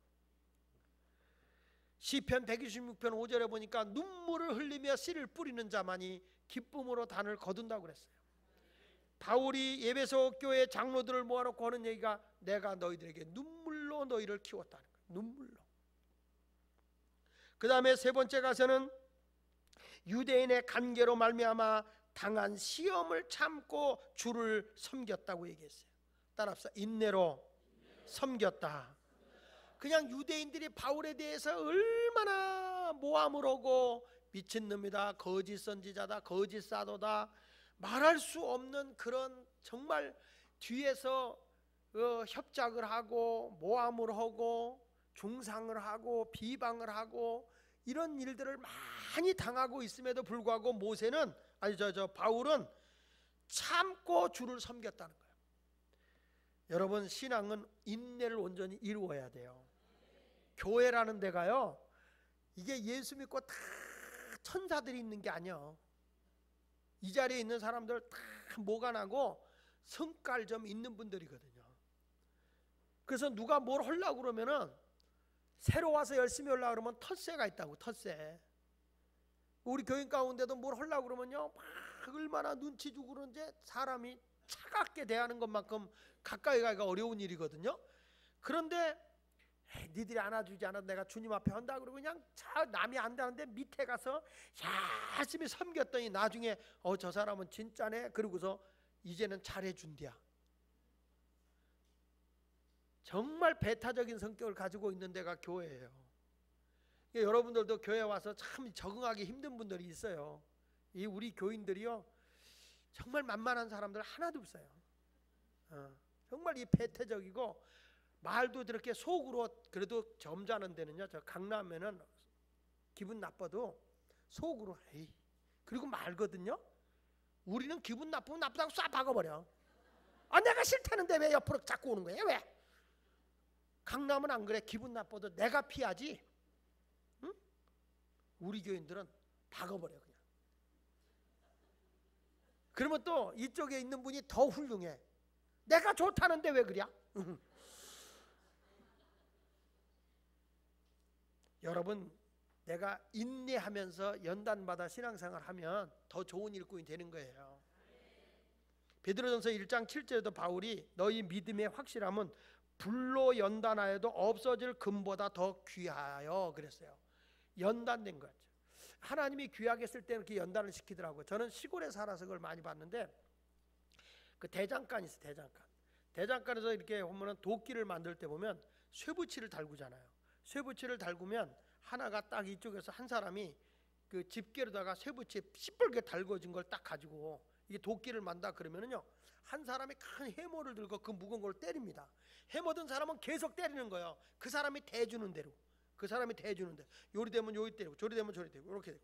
시편 126편 5절에 보니까 눈물을 흘리며 씨를 뿌리는 자만이 기쁨으로 단을 거둔다고 그랬어요. 바울이 에베소 교회 장로들을 모아놓고 하는 얘기가 내가 너희들에게 눈물로 너희를 키웠다는 거예요. 눈물로. 그 다음에 세 번째 가서는 유대인의 간계로 말미암아 당한 시험을 참고 주를 섬겼다고 얘기했어요. 따라합시다. 인내로 섬겼다. 그냥 유대인들이 바울에 대해서 얼마나 모함을 하고 미친놈이다, 거짓 선지자다, 거짓 사도다, 말할 수 없는 그런 정말 뒤에서 협작을 하고 모함을 하고 중상을 하고 비방을 하고 이런 일들을 많이 당하고 있음에도 불구하고 모세는 바울은 참고 주를 섬겼다는 거예요. 여러분 신앙은 인내를 온전히 이루어야 돼요. 교회라는 데가요 이게 예수 믿고 다 천사들이 있는 게 아니에요. 이 자리에 있는 사람들 다 모관하고 성깔 좀 있는 분들이거든요. 그래서 누가 뭘 하려고 그러면은 새로 와서 열심히 하려고 그러면 텃세가 있다고. 텃세. 우리 교인 가운데도 뭘 하려고 그러면요 막 얼마나 눈치 주고 그런지 사람이 차갑게 대하는 것만큼 가까이 가기가 어려운 일이거든요. 그런데 니들이 안아주지 않아도 내가 주님 앞에 한다 그러고 그냥 남이 안다는데 밑에 가서 열심히 섬겼더니 나중에 저 사람은 진짜네 그러고서 이제는 잘해준대야. 정말 배타적인 성격을 가지고 있는 데가 교회예요. 여러분들도 교회 와서 참 적응하기 힘든 분들이 있어요. 이 우리 교인들이요 정말 만만한 사람들 하나도 없어요. 정말 이 배타적이고 말도 저렇게 속으로 그래도 점잖은 데는요 저 강남에는 기분 나빠도 속으로 에이 그리고 말거든요. 우리는 기분 나쁘면 나쁘다고 쏴 박아버려. 아 내가 싫다는데 왜 옆으로 자꾸 오는 거야? 왜? 강남은 안 그래. 기분 나빠도 내가 피하지. 응? 우리 교인들은 박아버려 그냥. 그러면 또 이쪽에 있는 분이 더 훌륭해. 내가 좋다는데 왜 그래? 여러분 내가 인내하면서 연단받아 신앙생활 하면 더 좋은 일꾼이 되는 거예요. 베드로전서 1장 7절에도 바울이 너희 믿음의 확실함은 불로 연단하여도 없어질 금보다 더 귀하여 그랬어요. 연단된 거죠. 하나님이 귀하게 쓸 때는 이렇게 연단을 시키더라고요. 저는 시골에 살아서 그걸 많이 봤는데 그 대장간이 있어요. 대장간에서 이렇게 보면 도끼를 만들 때 보면 쇠붙이를 달구잖아요. 쇠붙이를 달구면 하나가 딱 이쪽에서 한 사람이 그 집게로다가 쇠붙이에 시뻘게 달궈진 걸 딱 가지고 이게 도끼를 만다 그러면은요 한 사람이 큰 해모를 들고 그 무거운 걸 때립니다. 해모 든 사람은 계속 때리는 거예요. 그 사람이 대주는 대로. 그 사람이 대주는 대로. 요리 되면 요리 때리고 저리 되면 저리 때리고 이렇게 되고.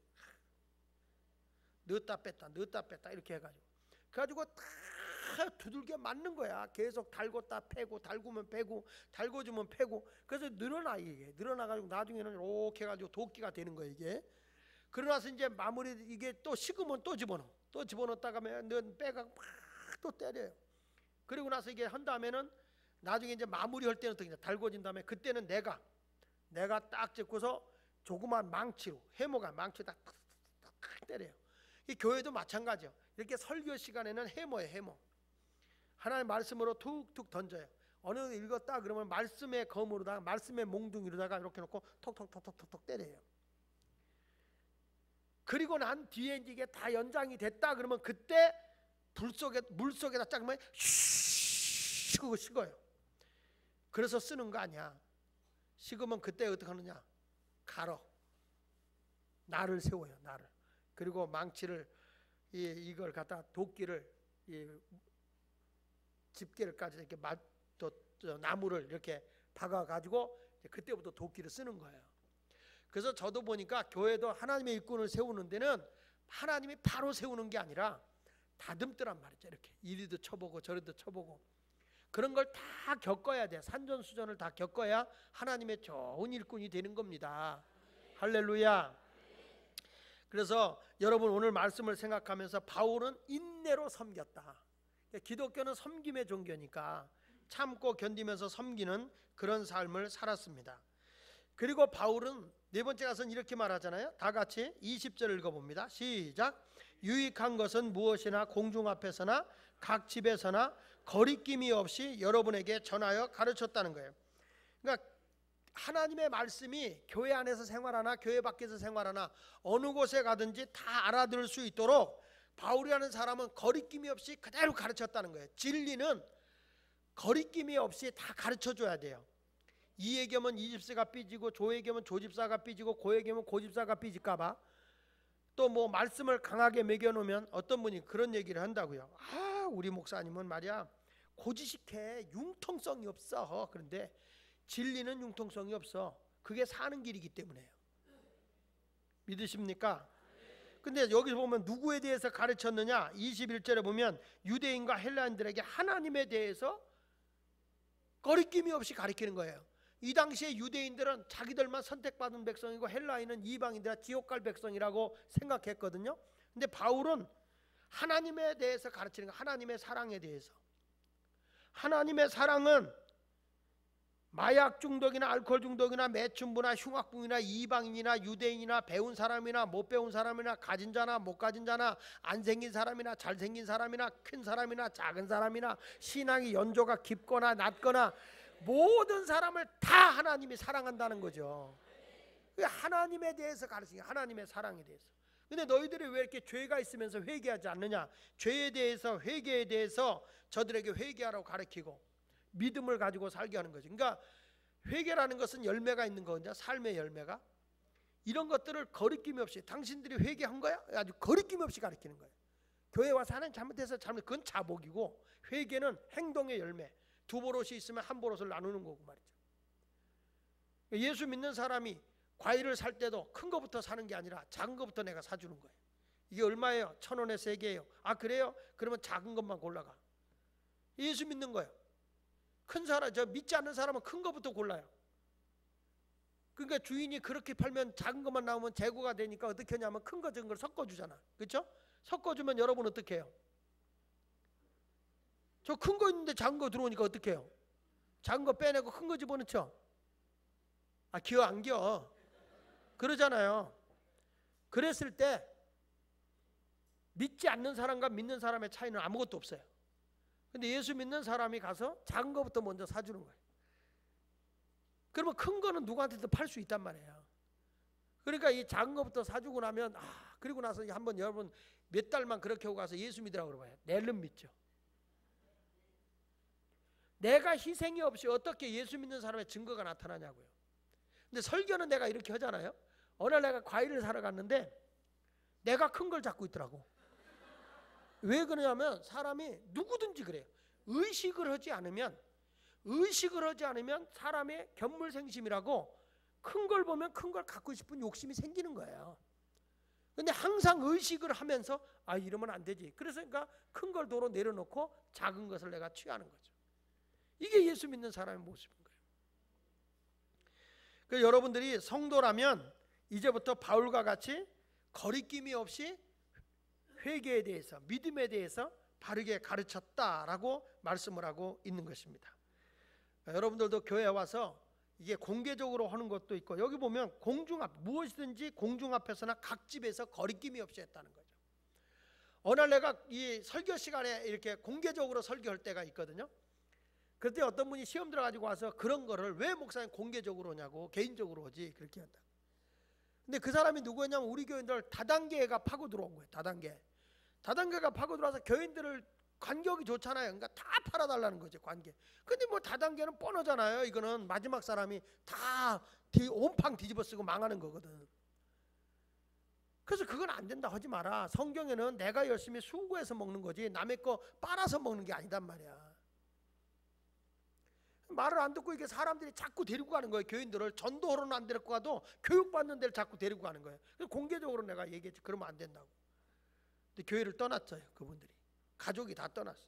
넣었다 뺐다 이렇게 해가지고 그래가지고 다 두들겨 맞는 거야. 계속 달궜다 패고 달구면 패고 달궈주면 패고. 그래서 늘어나 이게 늘어나가지고 나중에는 이렇게 해가지고 도끼가 되는 거야 이게. 그러나서 이제 마무리 이게 또 식으면 또 집어넣었다가 넌 빼가 막 또 때려요. 그리고 나서 이게 한 다음에는 나중에 이제 마무리할 때는 어떻게 달궈진 다음에 그때는 내가 딱 찍고서 조그만 망치로 해모가 망치로 딱 때려요. 이 교회도 마찬가지요. 이렇게 설교 시간에는 해모예요. 해모. 하나님의 말씀으로 툭툭 던져요. 어느 읽었다 그러면 말씀의 검으로다가 말씀의 몽둥이로다가 이렇게 놓고 톡톡톡톡톡 때려요. 그리고 난 뒤에 이게 다 연장이 됐다 그러면 그때 물 속에다 짝으면 슉 식어요. 그래서 쓰는 거 아니야. 식으면 그때 어떻게 하느냐? 갈어. 날을 세워요. 날을. 그리고 망치를 이걸 갖다 도끼를 집게를까지 이렇게 또 나무를 이렇게 박아 가지고 그때부터 도끼를 쓰는 거예요. 그래서 저도 보니까 교회도 하나님의 일꾼을 세우는 데는 하나님이 바로 세우는 게 아니라 다듬더란 말이죠. 이렇게 이리도 쳐보고 저리도 쳐보고 그런 걸 다 겪어야 돼. 산전수전을 다 겪어야 하나님의 좋은 일꾼이 되는 겁니다. 할렐루야. 그래서 여러분 오늘 말씀을 생각하면서 바울은 인내로 섬겼다. 기독교는 섬김의 종교니까 참고 견디면서 섬기는 그런 삶을 살았습니다. 그리고 바울은 네 번째 가서는 이렇게 말하잖아요. 다 같이 20절 읽어봅니다. 시작. 유익한 것은 무엇이나 공중 앞에서나 각 집에서나 거리낌이 없이 여러분에게 전하여 가르쳤다는 거예요. 그러니까 하나님의 말씀이 교회 안에서 생활하나 교회 밖에서 생활하나 어느 곳에 가든지 다 알아들을 수 있도록 바울이라는 사람은 거리낌이 없이 그대로 가르쳤다는 거예요. 진리는 거리낌이 없이 다 가르쳐줘야 돼요. 이에게 하면 이집사가 삐지고 조에게 하면 조집사가 삐지고 고에게 하면 고집사가 삐질까봐 또 뭐 말씀을 강하게 매겨놓으면 어떤 분이 그런 얘기를 한다고요. 아 우리 목사님은 말이야 고지식해 융통성이 없어. 그런데 진리는 융통성이 없어. 그게 사는 길이기 때문에요. 믿으십니까? 근데 여기서 보면 누구에 대해서 가르쳤느냐 21절에 보면 유대인과 헬라인들에게 하나님에 대해서 거리낌이 없이 가르치는 거예요. 이 당시에 유대인들은 자기들만 선택받은 백성이고 헬라인은 이방인들아 지옥 갈 백성이라고 생각했거든요. 근데 바울은 하나님에 대해서 가르치는 거예요. 하나님의 사랑에 대해서. 하나님의 사랑은 마약 중독이나 알코올 중독이나 매춘부나 흉악붕이나 이방인이나 유대인이나 배운 사람이나 못 배운 사람이나 가진 자나 못 가진 자나 안 생긴 사람이나 잘생긴 사람이나 큰 사람이나 작은 사람이나 신앙이 연조가 깊거나 낮거나 모든 사람을 다 하나님이 사랑한다는 거죠. 하나님에 대해서 가르치는 거예요. 하나님의 사랑에 대해서. 근데 너희들이 왜 이렇게 죄가 있으면서 회개하지 않느냐? 죄에 대해서 회개에 대해서 저들에게 회개하라고 가르치고 믿음을 가지고 살게 하는 거죠. 그러니까 회개라는 것은 열매가 있는 거거든요. 삶의 열매가. 이런 것들을 거리낌 없이 당신들이 회개한 거야? 아주 거리낌 없이 가르치는 거예요. 교회 와서 하나님 잘못해서 그건 자복이고 회개는 행동의 열매. 두 보롯이 있으면 한 보롯을 나누는 거고 말이죠. 예수 믿는 사람이 과일을 살 때도 큰 거부터 사는 게 아니라 작은 거부터 내가 사주는 거예요. 이게 얼마예요? 1,000원에 3개예요. 아 그래요? 그러면 작은 것만 골라가. 예수 믿는 거예요. 큰 사람, 저 믿지 않는 사람은 큰 거부터 골라요. 그러니까 주인이 그렇게 팔면 작은 것만 나오면 재고가 되니까 어떻게 하냐면 큰 거 작은 걸 섞어주잖아. 그렇죠? 섞어주면 여러분 어떻게 해요? 저 큰 거 있는데 작은 거 들어오니까 어떻게 해요? 작은 거 빼내고 큰 거 집어넣죠? 아 기어 안 기어? 그러잖아요. 그랬을 때 믿지 않는 사람과 믿는 사람의 차이는 아무것도 없어요. 근데 예수 믿는 사람이 가서 작은 거부터 먼저 사주는 거예요. 그러면 큰 거는 누구한테도 팔 수 있단 말이에요. 그러니까 이 작은 거부터 사주고 나면 그리고 나서 한번 여러분 몇 달만 그렇게 하고 가서 예수 믿으라고 그러봐요. 내일은 믿죠. 내가 희생이 없이 어떻게 예수 믿는 사람의 증거가 나타나냐고요. 근데 설교는 내가 이렇게 하잖아요. 어느 날 내가 과일을 사러 갔는데 내가 큰 걸 잡고 있더라고. 왜 그러냐면 사람이 누구든지 그래요. 의식을 하지 않으면 사람의 견물생심이라고 큰 걸 보면 큰 걸 갖고 싶은 욕심이 생기는 거예요. 근데 항상 의식을 하면서 이러면 안 되지. 그래서 그러니까 큰 걸 도로 내려놓고 작은 것을 내가 취하는 거죠. 이게 예수 믿는 사람의 모습인 거예요. 그러니까 여러분들이 성도라면 이제부터 바울과 같이 거리낌이 없이 회개에 대해서, 믿음에 대해서 바르게 가르쳤다라고 말씀을 하고 있는 것입니다. 여러분들도 교회에 와서 이게 공개적으로 하는 것도 있고, 여기 보면 공중 앞, 무엇이든지 공중 앞에서나 각 집에서 거리낌이 없이 했다는 거죠. 어느 날 내가 이 설교 시간에 이렇게 공개적으로 설교할 때가 있거든요. 그때 어떤 분이 시험 들어가지고 와서 그런 거를 왜 목사님 공개적으로 하냐고, 개인적으로 하지 그렇게 한다. 근데 그 사람이 누구였냐면 우리 교인들 다단계가 파고 들어온 거예요. 다단계가 파고 들어와서 교인들을 관격이 좋잖아요. 그러니까 다 팔아달라는 거죠, 관계. 근데 뭐 다단계는 뻔하잖아요. 이거는 마지막 사람이 다 온팡 뒤집어 쓰고 망하는 거거든. 그래서 그건 안 된다, 하지 마라. 성경에는 내가 열심히 수고해서 먹는 거지 남의 거 빨아서 먹는 게 아니단 말이야. 말을 안 듣고 이게 사람들이 자꾸 데리고 가는 거예요. 교인들을 전도하러는 안 데리고 가도 교육받는 데를 자꾸 데리고 가는 거예요. 그래서 공개적으로 내가 얘기했지. 그러면 안 된다고. 근데 교회를 떠났어요. 그분들이. 가족이 다 떠났어요.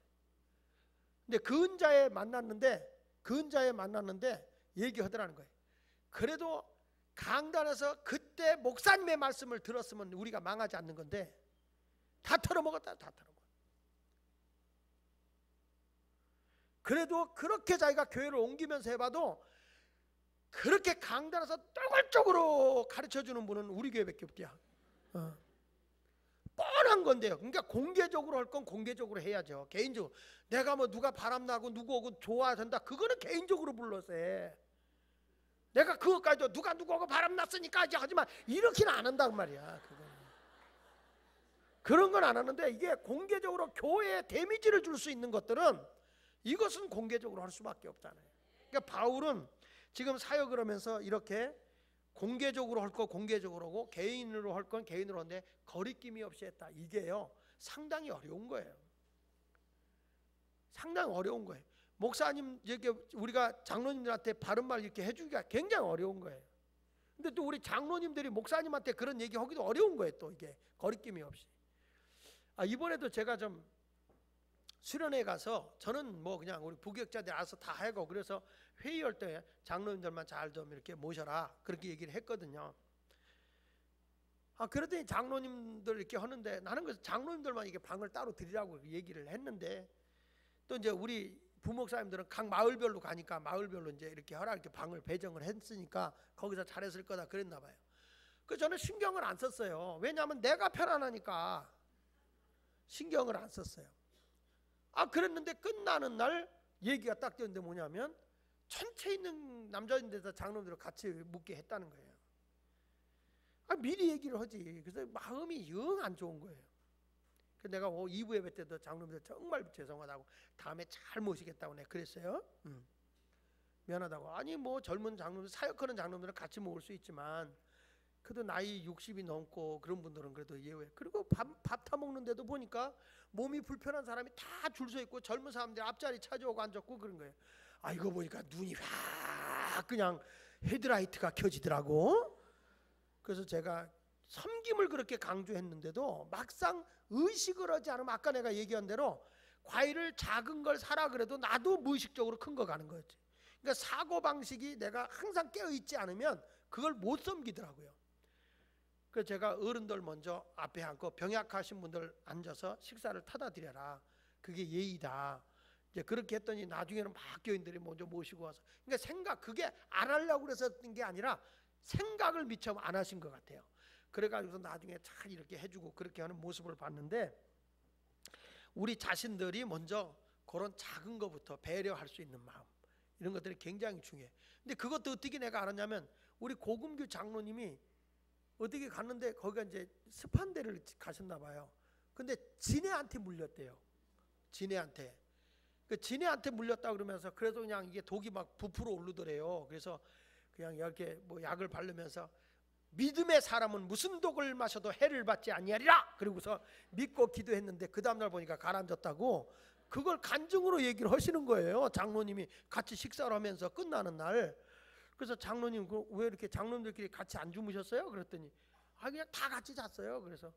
근데 그 은자에 만났는데 얘기하더라는 거예요. 그래도 강단에서 그때 목사님의 말씀을 들었으면 우리가 망하지 않는 건데 다 털어먹었다. 다 털어먹었다. 그래도 그렇게 자기가 교회를 옮기면서 해봐도 그렇게 강단에서 떠글적으로 가르쳐주는 분은 우리 교회밖에 없대요. 뻔한 건데요. 그러니까 공개적으로 할 건 공개적으로 해야죠. 개인적으로 내가 뭐 누가 바람나고 누구하고 좋아한다, 그거는 개인적으로 불러서 해. 내가 그것까지도 누가 누구하고 바람났으니까 이제 하지만 이렇게는 안 한단 말이야. 그런 건 안 하는데 이게 공개적으로 교회에 데미지를 줄 수 있는 것들은 이것은 공개적으로 할 수밖에 없잖아요. 그러니까 바울은 지금 사역을 하면서 이렇게 공개적으로 할 거 공개적으로 하고 개인으로 할 건 개인으로 하는데 거리낌이 없이 했다. 이게요 상당히 어려운 거예요. 상당히 어려운 거예요. 목사님 이렇게 우리가 장로님들한테 바른 말 이렇게 해주기가 굉장히 어려운 거예요. 근데 또 우리 장로님들이 목사님한테 그런 얘기 하기도 어려운 거예요. 또 이게 거리낌이 없이. 이번에도 제가 좀 수련회 가서 저는 뭐 그냥 우리 부교육자들 알아서 다 하고, 그래서 회의할 때 장로님들만 잘 좀 이렇게 모셔라 그렇게 얘기를 했거든요. 그랬더니 장로님들 이렇게 하는데 나는 그래서 장로님들만 이게 방을 따로 드리라고 얘기를 했는데, 또 이제 우리 부목사님들은 각 마을별로 가니까 마을별로 이제 이렇게 하라 이렇게 방을 배정을 했으니까 거기서 잘했을 거다 그랬나 봐요. 그래서 저는 신경을 안 썼어요. 왜냐하면 내가 편안하니까 신경을 안 썼어요. 그랬는데 끝나는 날 얘기가 딱 되는데 뭐냐면 전체 있는 남자인데서 장로님들을 같이 묵게 했다는 거예요. 미리 얘기를 하지. 그래서 마음이 영 안 좋은 거예요. 그래서 내가 2부 예배 때도 장로님들 정말 죄송하다고 다음에 잘 모시겠다고 내가 그랬어요. 미안하다고. 아니 뭐 젊은 장로님들, 사역하는 장로님들은 같이 모을 수 있지만 그래도 나이 60이 넘고 그런 분들은 그래도 예외. 그리고 밥 타 먹는데도 보니까 몸이 불편한 사람이 다 줄 서 있고 젊은 사람들이 앞자리 차지하고 앉았고 그런 거예요. 이거 보니까 눈이 확 그냥 헤드라이트가 켜지더라고. 그래서 제가 섬김을 그렇게 강조했는데도 막상 의식을 하지 않으면 아까 내가 얘기한 대로 과일을 작은 걸 사라 그래도 나도 무의식적으로 큰 거 가는 거였지. 그러니까 사고방식이 내가 항상 깨어있지 않으면 그걸 못 섬기더라고요. 그래서 제가 어른들 먼저 앞에 앉고 병약하신 분들 앉아서 식사를 타다 드려라. 그게 예의다. 이제 그렇게 했더니 나중에는 막 교인들이 먼저 모시고 와서, 그러니까 그게 안 하려고 그래서 했던 게 아니라 생각을 미처 안 하신 것 같아요. 그래가지고 나중에 잘 이렇게 해주고 그렇게 하는 모습을 봤는데, 우리 자신들이 먼저 그런 작은 것부터 배려할 수 있는 마음, 이런 것들이 굉장히 중요해. 근데 그것도 어떻게 내가 알았냐면, 우리 고금규 장로님이 어떻게 갔는데 거기가 이제 습한 데를 가셨나 봐요. 근데 진해한테 물렸대요. 진해한테. 그 진해한테 물렸다 그러면서 그래도 그냥 이게 독이 막 부풀어 오르더래요. 그래서 그냥 이렇게 뭐 약을 바르면서 믿음의 사람은 무슨 독을 마셔도 해를 받지 아니하리라. 그리고서 믿고 기도했는데 그 다음날 보니까 가라앉았다고, 그걸 간증으로 얘기를 하시는 거예요. 장로님이 같이 식사를 하면서 끝나는 날. 그래서 장로님 왜 이렇게 장로님들끼리 같이 안 주무셨어요? 그랬더니 그냥 다 같이 잤어요. 그래서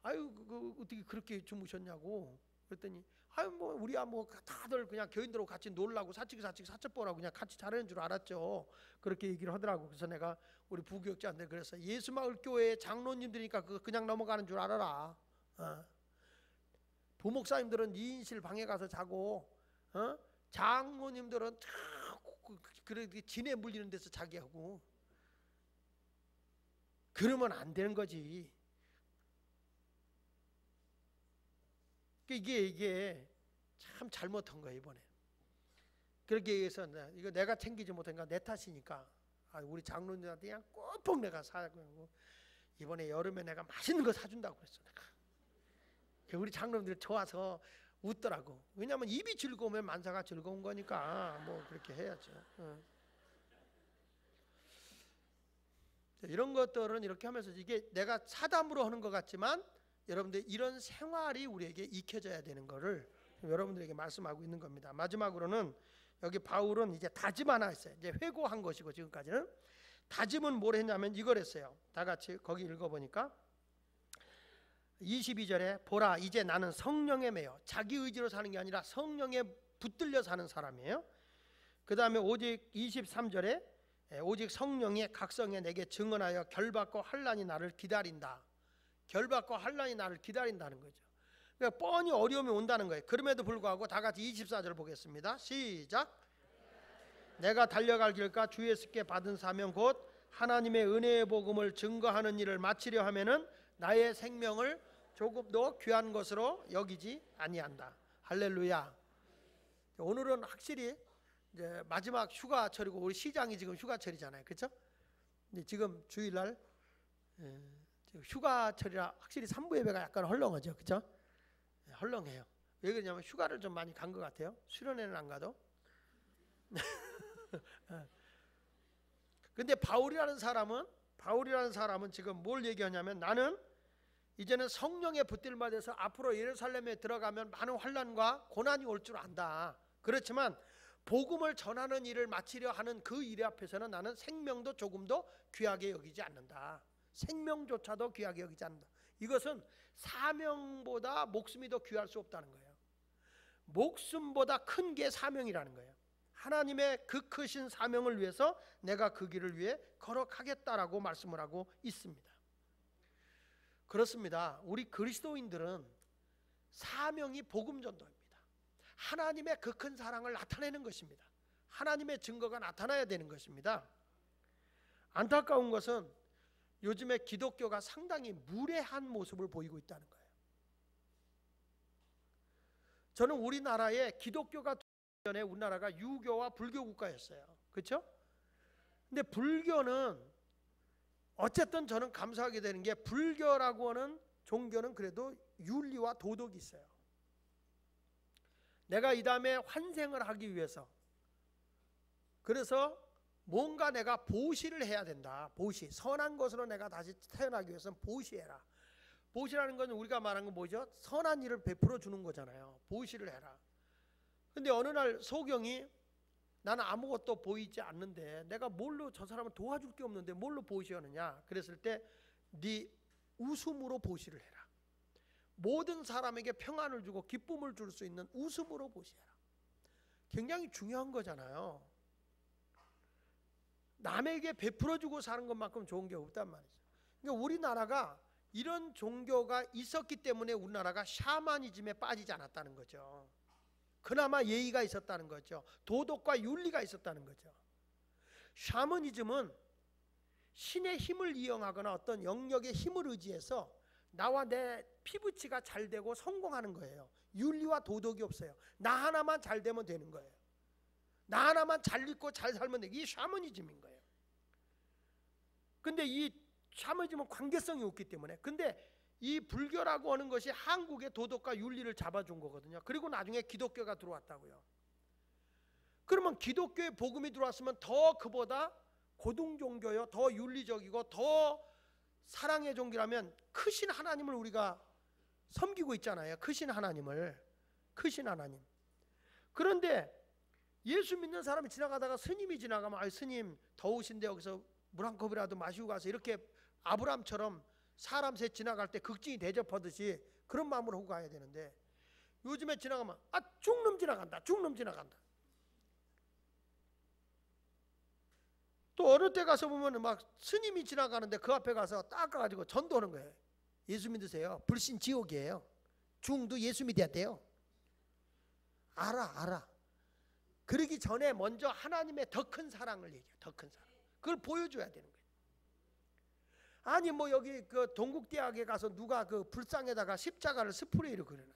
아유 어떻게 그렇게 주무셨냐고 그랬더니 아유 뭐 우리야 뭐 다들 그냥 교인들하고 같이 놀라고 사치기 사첩보라고 그냥 같이 자라는 줄 알았죠. 그렇게 얘기를 하더라고. 그래서 내가 우리 부교육자한테 그래서 예수마을 교회 장로님들이니까 그냥 넘어가는 줄 알아라. 부목사님들은 2인실 방에 가서 자고, 장로님들은 그렇게 진에 물리는 데서 자게 하고, 그러면 안 되는 거지. 이게 참 잘못한 거예요 이번에. 그렇게 해서 이거 내가 챙기지 못하니까 내 탓이니까 우리 장로님한테 그냥 꼭꼭 내가 사고, 이번에 여름에 내가 맛있는 거 사준다고 그랬어. 내가 우리 장로님들 좋아서 웃더라고. 왜냐하면 입이 즐거우면 만사가 즐거운 거니까 뭐 그렇게 해야죠. 이런 것들은 이렇게 하면서 이게 내가 사담으로 하는 것 같지만 여러분들 이런 생활이 우리에게 익혀져야 되는 거를 여러분들에게 말씀하고 있는 겁니다. 마지막으로는 여기 바울은 이제 다짐 하나 했어요. 이제 회고한 것이고, 지금까지는 다짐은 뭘 했냐면 이걸 했어요. 다 같이 거기 읽어보니까 22절에 보라 이제 나는 성령에 매여, 자기 의지로 사는 게 아니라 성령에 붙들려 사는 사람이에요. 그 다음에 오직 23절에 오직 성령의 각성에 내게 증언하여 결받고 환난이 나를 기다린다. 결받고 환난이 나를 기다린다는 거죠. 그러니까 뻔히 어려움이 온다는 거예요. 그럼에도 불구하고 다 같이 24절 보겠습니다. 시작. 내가 달려갈 길과 주 예수께 받은 사명 곧 하나님의 은혜의 복음을 증거하는 일을 마치려 하면은 나의 생명을 조금도 귀한 것으로 여기지 아니한다. 할렐루야. 오늘은 확실히 이제 마지막 휴가철이고 우리 시장이 지금 휴가철이잖아요, 그렇죠? 근데 지금 주일날 휴가철이라 확실히 3부 예배가 약간 헐렁하죠, 그렇죠? 헐렁해요. 왜 그러냐면 휴가를 좀 많이 간 것 같아요. 수련회는 안 가도. 근데 바울이라는 사람은 지금 뭘 얘기하냐면, 나는 이제는 성령에 붙들마 돼서 앞으로 예루살렘에 들어가면 많은 환난과 고난이 올 줄 안다. 그렇지만 복음을 전하는 일을 마치려 하는 그 일 앞에서는 나는 생명도 조금도 귀하게 여기지 않는다. 생명조차도 귀하게 여기지 않는다. 이것은 사명보다 목숨이 더 귀할 수 없다는 거예요. 목숨보다 큰 게 사명이라는 거예요. 하나님의 그 크신 사명을 위해서 내가 그 길을 위해 걸어가겠다라고 말씀을 하고 있습니다. 그렇습니다. 우리 그리스도인들은 사명이 복음 전도입니다. 하나님의 그 큰 사랑을 나타내는 것입니다. 하나님의 증거가 나타나야 되는 것입니다. 안타까운 것은 요즘에 기독교가 상당히 무례한 모습을 보이고 있다는 거예요. 저는 우리나라에 기독교가 전에 우리나라가 유교와 불교 국가였어요. 그렇죠? 근데 불교는 어쨌든 저는 감사하게 되는 게, 불교라고 하는 종교는 그래도 윤리와 도덕이 있어요. 내가 이 다음에 환생을 하기 위해서, 그래서 뭔가 내가 보시를 해야 된다. 보시, 선한 것으로 내가 다시 태어나기 위해서는 보시해라. 보시라는 건 우리가 말하는 건 뭐죠? 선한 일을 베풀어 주는 거잖아요. 보시를 해라. 근데 어느 날 소경이 나는 아무것도 보이지 않는데 내가 뭘로 저 사람을 도와줄 게 없는데 뭘로 보시하느냐? 그랬을 때 네 웃음으로 보시를 해라. 모든 사람에게 평안을 주고 기쁨을 줄 수 있는 웃음으로 보시해라. 굉장히 중요한 거잖아요. 남에게 베풀어주고 사는 것만큼 좋은 게 없단 말이죠. 그러니까 우리나라가 이런 종교가 있었기 때문에 우리나라가 샤머니즘에 빠지지 않았다는 거죠. 그나마 예의가 있었다는 거죠. 도덕과 윤리가 있었다는 거죠. 샤머니즘은 신의 힘을 이용하거나 어떤 영역의 힘을 의지해서 나와 내 피부치가 잘 되고 성공하는 거예요. 윤리와 도덕이 없어요. 나 하나만 잘 되면 되는 거예요. 나 하나만 잘 읽고 잘 살면 돼. 이게 샤머니즘인 거예요. 근데 이 샤머니즘은 관계성이 없기 때문에. 근데 이 불교라고 하는 것이 한국의 도덕과 윤리를 잡아준 거거든요. 그리고 나중에 기독교가 들어왔다고요. 그러면 기독교의 복음이 들어왔으면 더 그보다 고등 종교요, 더 윤리적이고 더 사랑의 종교라면 크신 하나님을 우리가 섬기고 있잖아요. 크신 하나님을. 크신 하나님. 그런데 예수 믿는 사람이 지나가다가 스님이 지나가면 아, 스님 더우신데 여기서 물 한 컵이라도 마시고 가서 이렇게 아브라함처럼 사람 셋 지나갈 때 극진히 대접하듯이 그런 마음으로 하고 가야 되는데 요즘에 지나가면 아, 중놈 지나간다. 중놈 지나간다. 또 어느 때 가서 보면 막 스님이 지나가는데 그 앞에 가서 닦아가지고 전도하는 거예요. 예수 믿으세요. 불신 지옥이에요. 중도 예수 믿어야 돼요. 알아. 그러기 전에 먼저 하나님의 더 큰 사랑을 얘기해요. 더 큰 사랑. 그걸 보여줘야 되는 거예요. 아니 뭐 여기 그 동국대학에 가서 누가 그 불상에다가 십자가를 스프레이로 그려놔.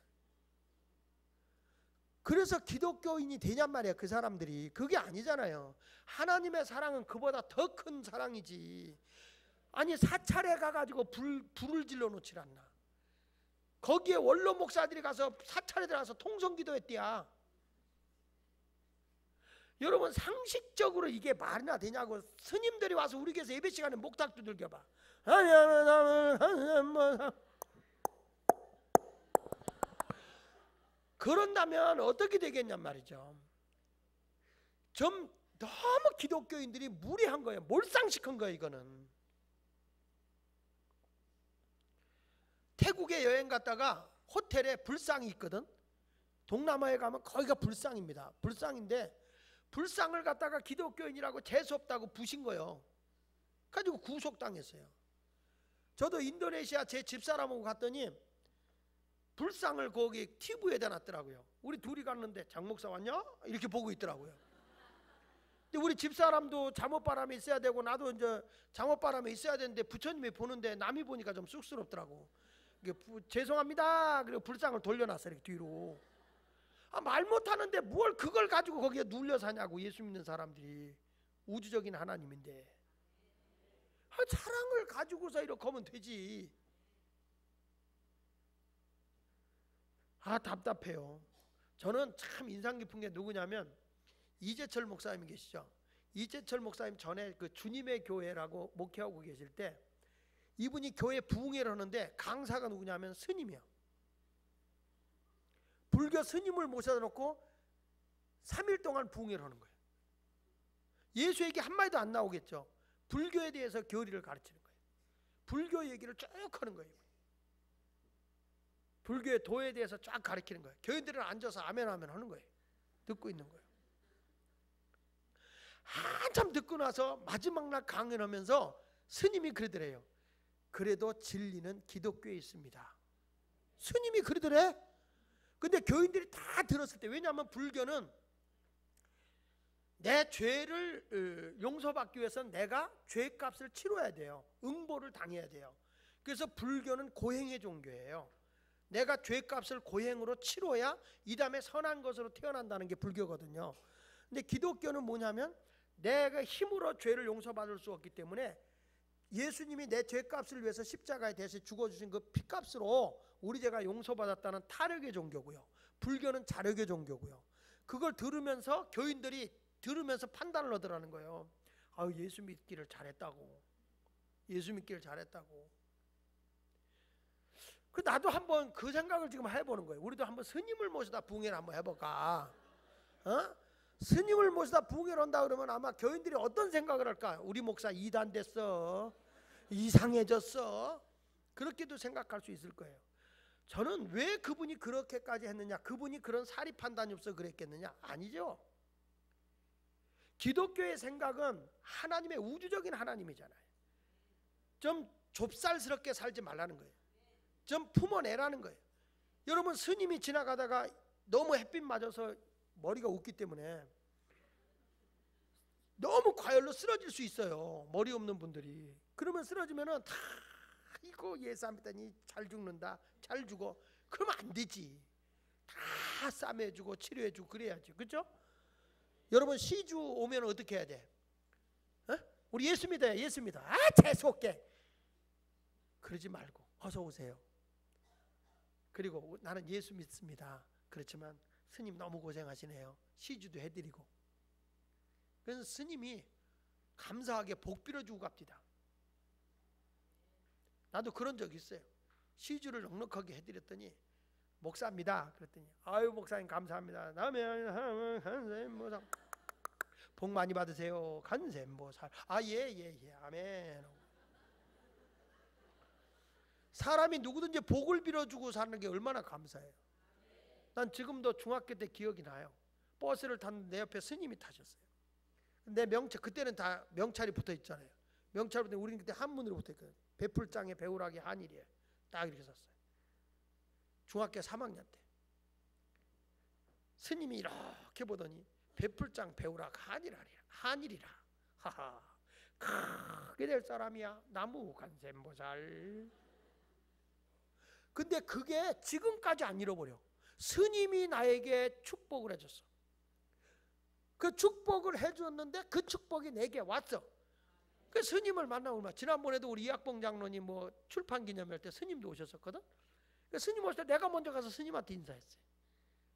그래서 기독교인이 되냔 말이야. 그 사람들이. 그게 아니잖아요. 하나님의 사랑은 그보다 더 큰 사랑이지. 아니 사찰에 가가지고 불을 질러 놓질 않나. 거기에 원로 목사들이 가서 사찰에 들어가서 통성기도 했대야. 여러분 상식적으로 이게 말이나 되냐고. 스님들이 와서 우리 교회에서 예배 시간에 목탁 두들겨봐. 그런다면 어떻게 되겠냔 말이죠. 좀 너무 기독교인들이 무리한 거예요. 몰상식한 거예요. 이거는. 태국에 여행 갔다가 호텔에 불상이 있거든. 동남아에 가면 거기가 불상입니다. 불상인데 불상을 갖다가 기독교인이라고 재수없다고 부신 거예요. 가지고 구속당했어요. 저도 인도네시아 제 집사람하고 갔더니 불상을 거기 TV에다 놨더라고요. 우리 둘이 갔는데 장 목사 왔냐? 이렇게 보고 있더라고요. 근데 우리 집사람도 잠옷바람에 있어야 되고 나도 이제 잠옷바람에 있어야 되는데 부처님이 보는데 남이 보니까 좀 쑥스럽더라고. 죄송합니다. 그리고 불상을 돌려놨어요. 이렇게 뒤로. 아, 말 못하는데 뭘 그걸 가지고 거기에 눌려 사냐고. 예수 믿는 사람들이. 우주적인 하나님인데. 아, 사랑을 가지고서 이렇게 하면 되지. 아, 답답해요. 저는 참 인상 깊은 게 누구냐면 이재철 목사님 계시죠. 이재철 목사님 전에 그 주님의 교회라고 목회하고 계실 때 이분이 교회 부흥회를 하는데 강사가 누구냐면 스님이요. 불교 스님을 모셔다 놓고 3일 동안 부흥회를 하는 거예요. 예수 얘기 한마디도 안 나오겠죠. 불교에 대해서 교리를 가르치는 거예요. 불교 얘기를 쭉 하는 거예요. 불교의 도에 대해서 쫙 가르치는 거예요. 교인들은 앉아서 아멘 아멘 하는 거예요. 듣고 있는 거예요. 한참 듣고 나서 마지막 날 강연하면서 스님이 그러더래요. 그래도 진리는 기독교에 있습니다. 스님이 그러더래. 근데 교인들이 다 들었을 때, 왜냐하면 불교는 내 죄를 용서받기 위해서는 내가 죄값을 치러야 돼요. 응보를 당해야 돼요. 그래서 불교는 고행의 종교예요. 내가 죄값을 고행으로 치러야 이 다음에 선한 것으로 태어난다는 게 불교거든요. 근데 기독교는 뭐냐면 내가 힘으로 죄를 용서받을 수 없기 때문에 예수님이 내 죄값을 위해서 십자가에 대해서 죽어주신 그 피값으로 우리 죄가 용서받았다는 타력의 종교고요. 불교는 자력의 종교고요. 그걸 들으면서 교인들이 들으면서 판단을 하더라는 거예요. 아유, 예수 믿기를 잘했다고. 예수 믿기를 잘했다고. 그 나도 한번 그 생각을 지금 해보는 거예요. 우리도 한번 스님을 모셔다 부흥회를 한번 해볼까? 어? 스님을 모시다 부흥회를 한다 그러면 아마 교인들이 어떤 생각을 할까? 우리 목사 이단 됐어, 이상해졌어, 그렇게도 생각할 수 있을 거예요. 저는 왜 그분이 그렇게까지 했느냐, 그분이 그런 사리 판단이 없어 그랬겠느냐? 아니죠. 기독교의 생각은 하나님의 우주적인 하나님이잖아요. 좀 좁쌀스럽게 살지 말라는 거예요. 좀 품어내라는 거예요. 여러분, 스님이 지나가다가 너무 햇빛 맞아서 머리가 웃기 때문에 너무 과열로 쓰러질 수 있어요. 머리 없는 분들이. 그러면 쓰러지면은 다 이거 예수 믿더니 잘 죽는다, 잘 죽어, 그러면 안 되지. 다 싸매주고 치료해주고 그래야지, 그렇죠? 여러분, 시주 오면 어떻게 해야 돼? 어? 우리 예수 믿어요, 예수 믿어. 아, 재수없게 그러지 말고 어서 오세요. 그리고 나는 예수 믿습니다. 그렇지만 스님 너무 고생하시네요. 시주도 해드리고. 그래서 스님이 감사하게 복 빌어주고 갑니다. 나도 그런 적 있어요. 시주를 넉넉하게 해드렸더니 목사입니다. 그랬더니 아유 목사님 감사합니다. 나면 복 많이 받으세요. 간샘보살. 아 예 아멘. 사람이 누구든지 복을 빌어주고 사는 게 얼마나 감사해요. 난 지금도 중학교 때 기억이 나요. 버스를 탔는데 내 옆에 스님이 타셨어요. 내 명찰, 그때는 다 명찰이 붙어 있잖아요. 명찰 붙어, 우리는 그때 한문으로 붙어 있거든요. 배풀장에 배우락이 한일이에요. 딱 이렇게 썼어요. 중학교 3학년 때 스님이 이렇게 보더니 배풀장 배우락 한일이라 하하, 크게 될 사람이야. 나무 간샘보살. 근데 그게 지금까지 안 잃어버려. 스님이 나에게 축복을 해줬어. 그 축복을 해줬는데 그 축복이 내게 왔어. 그 스님을 만나고, 지난번에도 우리 이학봉 장로님 뭐 출판 기념회 때 스님도 오셨었거든. 그 스님 오실 때 내가 먼저 가서 스님한테 인사했어요.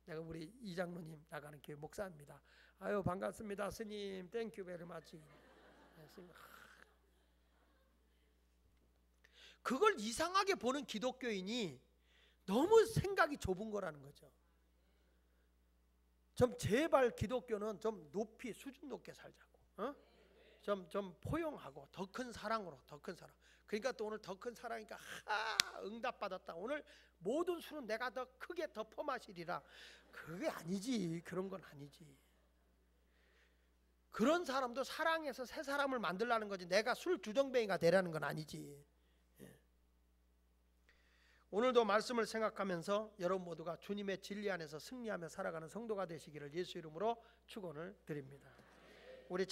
내가 우리 이 장로님 나가는 교회 목사입니다. 아유 반갑습니다 스님, 땡큐 베리 마치. 그걸 이상하게 보는 기독교인이 너무 생각이 좁은 거라는 거죠. 좀 제발 기독교는 좀 높이, 수준 높게 살자고. 어? 좀 포용하고 더 큰 사랑으로, 더 큰 사랑. 그러니까 또 오늘 더 큰 사랑이니까 응답 받았다. 오늘 모든 술은 내가 더 크게 덮어 마시리라. 그게 아니지. 그런 건 아니지. 그런 사람도 사랑해서 새 사람을 만들라는 거지. 내가 술 주정뱅이가 되라는 건 아니지. 오늘도 말씀을 생각하면서 여러분 모두가 주님의 진리 안에서 승리하며 살아가는 성도가 되시기를 예수 이름으로 축원을 드립니다. 우리